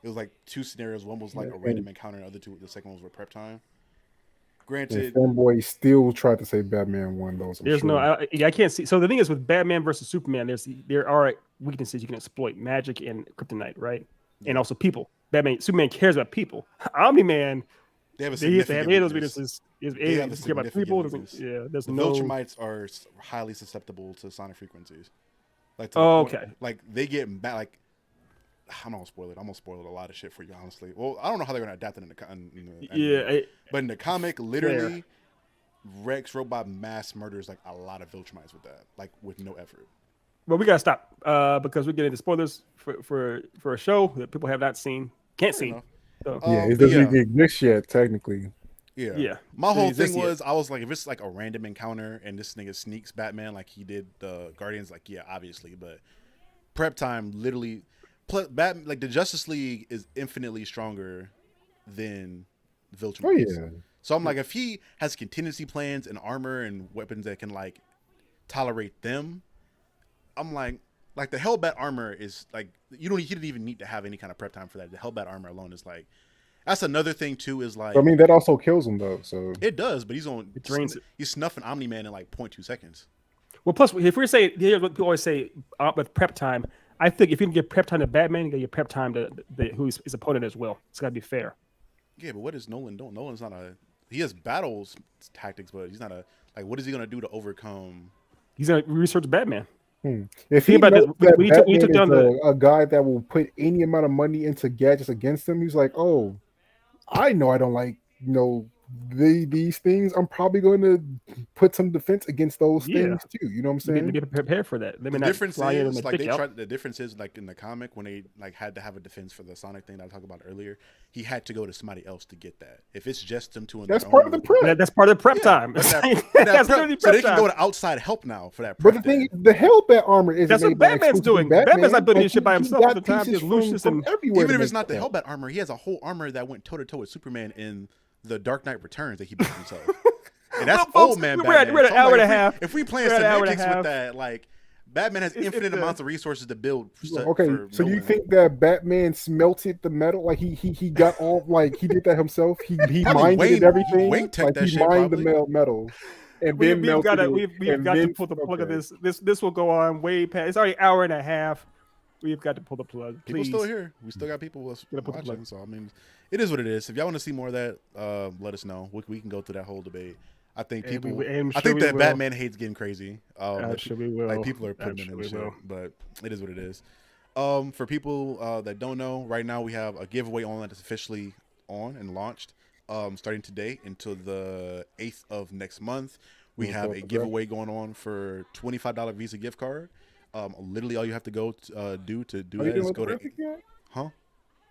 It was like 2 scenarios. One was like a random encounter, and the second one was with prep time. And Granted, fanboy still tried to say Batman won those. There's no, I can't see. So the thing is with Batman versus Superman, there are weaknesses you can exploit: magic and kryptonite, right? And also people. Superman cares about people. Omni Man, they have a they have significant those weakness. weaknesses. They have a Doesn't care about significant people. weakness. There's The no. Viltrumites are highly susceptible to sonic frequencies. Like to Oh, the point- okay. Like they get like I'm not gonna spoil it. I'm gonna spoil a lot of shit for you, honestly. Well, I don't know how they're gonna adapt it in the anime. Yeah, But in the comic, literally, Rex Robot mass murders like a lot of Viltrumites with that, like with no effort. well, we gotta stop because we're getting into spoilers for a show that people have not seen, can't Fair see. enough. So, Yeah, it but doesn't yeah. even exist yet, technically. Yeah. Yeah. My whole It exists thing yet. was, I was like, if it's like a random encounter and this nigga sneaks Batman like he did the Guardians, like, yeah, obviously. But prep time, literally, like the Justice League is infinitely stronger than Viltrumites. Oh yeah. So I'm like, if he has contingency plans and armor and weapons that can like tolerate them, I'm like the Hellbat armor is like he didn't even need to have any kind of prep time for that. The Hellbat armor alone is like that's another thing too. Is like I mean, that also kills him though. So it does, but it drains it. He's snuffing Omni Man in like 0.2 seconds. well, plus if we're saying here's what people always say with prep time. I think if you can get prep time to Batman, you got your prep time to who's his opponent as well. It's got to be fair. Yeah, but what is Nolan doing? Nolan's not he has battles tactics, but he's not like what is he gonna do to overcome? He's gonna research Batman. if he Think about knows this. that When he took Batman down is a guy that will put any amount of money into gadgets against him, he's like, oh, I know I don't like these things. I'm probably going to put some defense against those Yeah. things too. You know what I'm You saying? get prepared for that. They may The not difference fly in is and like pick out. the difference is like in the comic when they like had to have a defense for the Sonic thing that I talked about earlier. He had to go to somebody else to get that. If it's just them two, That's part of the prep. That's part of the prep Yeah, time. but that That's prep- literally so prep they can time. go to outside help now for that. But Prep the thing day. is, the Hellbat armor isn't That's what made by Batman's exclusively doing. Batman's not building Like, this shit by he himself got all the time. pieces There's Lucius from and everywhere. Even to if it's make not the that. Hellbat armor, he has a whole armor that went toe to toe with Superman in the Dark Knight Returns that he built himself. And that's Well, folks, old man we're at Batman. an So I'm hour like, and a half. If we playing We're at an hour and a semantics with half. that, like Batman has infinite the- amounts of resources to build. Okay, for so you Nolan. think that Batman smelted the metal? Like he got all like he did that himself? He Probably mined Wayne- it and everything. Wayne tech Like that he shit, mined the probably. metal and We've then melted got to it. we've and got to then- pull the plug of okay. this. This will go on way past. It's already an hour and a half. We've got to pull the plug. People Please. still here. We still got people Gotta put the watching. plug. So I mean, it is what it is. If y'all want to see more of that, let us know. We can go through that whole debate. I think And people. I'm I sure think we that will. Batman hate's getting crazy. I'm sure we will. Like people are I'm putting sure him we in shit, will. but it is what it is. For people that don't know, right now we have a giveaway on that's officially on and launched. Starting today until the 8th of next month, we have a giveaway going on for $25 Visa gift card. Literally, all you have to go do Oh, that you is didn't know go the to graphic yet? huh.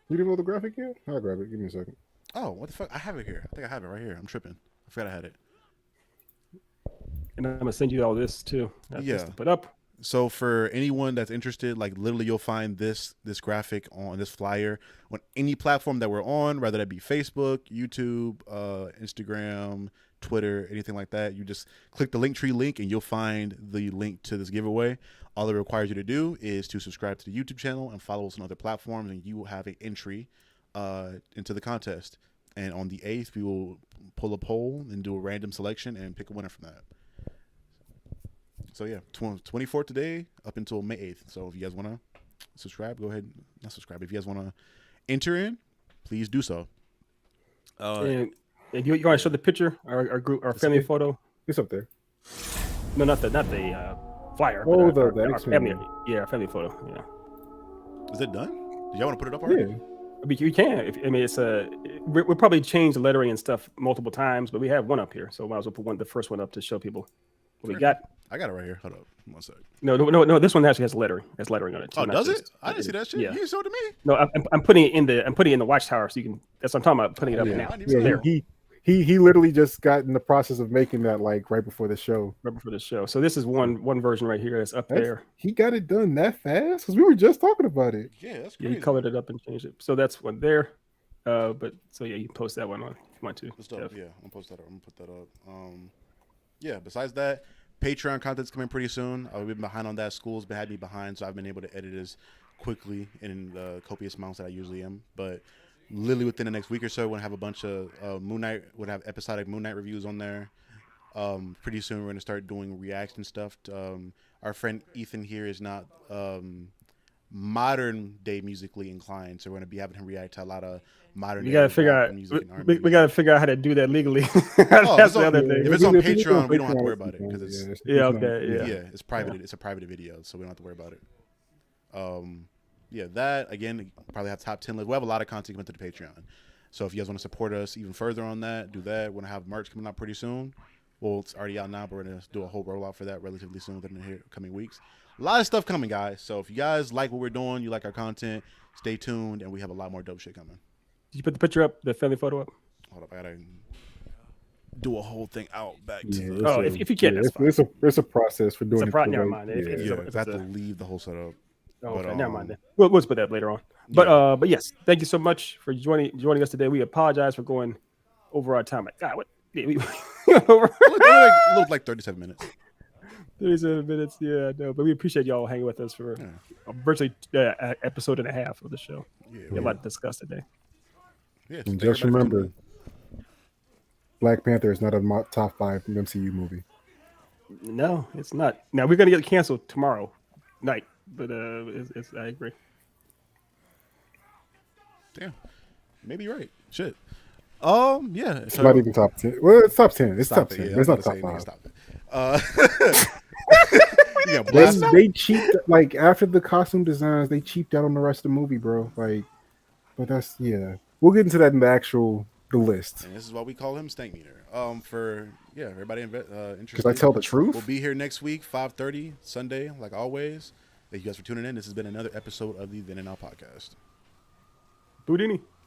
You didn't know the graphic yet? I'll grab it. Give me a second. Oh, what the fuck? I have it here. I think I have it right here. I'm tripping. I forgot I had it. And I'm gonna send you all this too. Just to put up. So for anyone that's interested, like literally you'll find this graphic on this flyer on any platform that we're on, whether that be Facebook, YouTube, Instagram, Twitter, anything like that. You just click the Linktree link and you'll find the link to this giveaway. All it requires you to do is to subscribe to the YouTube channel and follow us on other platforms, and you will have an entry into the contest. And on the 8th, we will pull a poll and do a random selection and pick a winner from that. So yeah, 24th today up until May 8th. So if you guys want to subscribe, go ahead. Not subscribe. If you guys want to enter in, please do so. And you want to show the picture, our group, our family photo? It's up there. No, not the flyer. Oh, but our family. Yeah, our family photo. Yeah. Is it done? Do y'all want to put it up already? Yeah. We can. It's we'll probably change the lettering and stuff multiple times, but we have one up here, so we might as well put the first one up to show people what we got. I got it right here. Hold up, 1 sec. No. This one actually has lettering. Has lettering on it too. Oh, does it? I didn't see that shit. Yeah. You showed it to me. No, I'm putting it in the watchtower, so you can. That's what I'm talking about. Putting it up now. Yeah, he literally just got in the process of making that like right before the show. Right before the show. So this is one version right here that's up there. He got it done that fast because we were just talking about it. Yeah, that's Yeah, crazy. he colored it up and changed it. So that's one there. But so yeah, you can post that one on if you want to. That's dope. Yeah, I'm gonna post that up. I'm gonna put that up. Yeah. Besides that, Patreon content's coming pretty soon. We've been behind on that. School's been had me behind, so I've been able to edit as quickly in the copious amounts that I usually am. But literally within the next week or so, we're gonna have a bunch of Moon Knight. We'll have episodic Moon Knight reviews on there. Pretty soon we're gonna start doing reaction stuff. Our friend Ethan here is not modern day musically inclined, so we're gonna be having him react to a lot of modern. You gotta figure out. We gotta figure out how to do that legally. That's the other thing. If it's on Patreon, we don't have to worry about it because it's it's private. Yeah. It's a private video, so we don't have to worry about it. That again probably have top 10 list. We have a lot of content coming to the Patreon, so if you guys want to support us even further on that, do that. We're gonna have merch coming out pretty soon. Well, it's already out now, but we're gonna do a whole rollout for that relatively soon within the coming weeks. A lot of stuff coming, guys. So if you guys like what we're doing, you like our content, stay tuned, and we have a lot more dope shit coming. Did you put the picture up, the family photo up? Hold up, I gotta do a whole thing out back to the. Oh, if you can, that's fine. It's a process for doing it. Never mind. I have to leave the whole setup. Oh, okay, never mind. Then. We'll put that later on. But yes, thank you so much for joining us today. We apologize for going over our time. God, what? We went over. It looked like 37 minutes. 37 minutes, yeah, no, but we appreciate y'all hanging with us for a virtually episode and a half of the show. We had a lot to discuss today. Yeah, and just remember, Black Panther is not a top 5 MCU movie. No, it's not. Now we're gonna get canceled tomorrow night, but I agree. Damn, maybe you're right. Shit. Yeah, it's not even top 10. Well, it's top 10. It's top 10. It's not top 5. Stop it. They cheaped like after the costume designs. They cheaped out on the rest of the movie, bro. Like, but that's We'll get into that in the list. And this is why we call him Stank Meter. For everybody interested. Because I tell the truth. We'll be here next week, 5:30 Sunday, like always. Thank you guys for tuning in. This has been another episode of the Then and Now podcast. Boudini.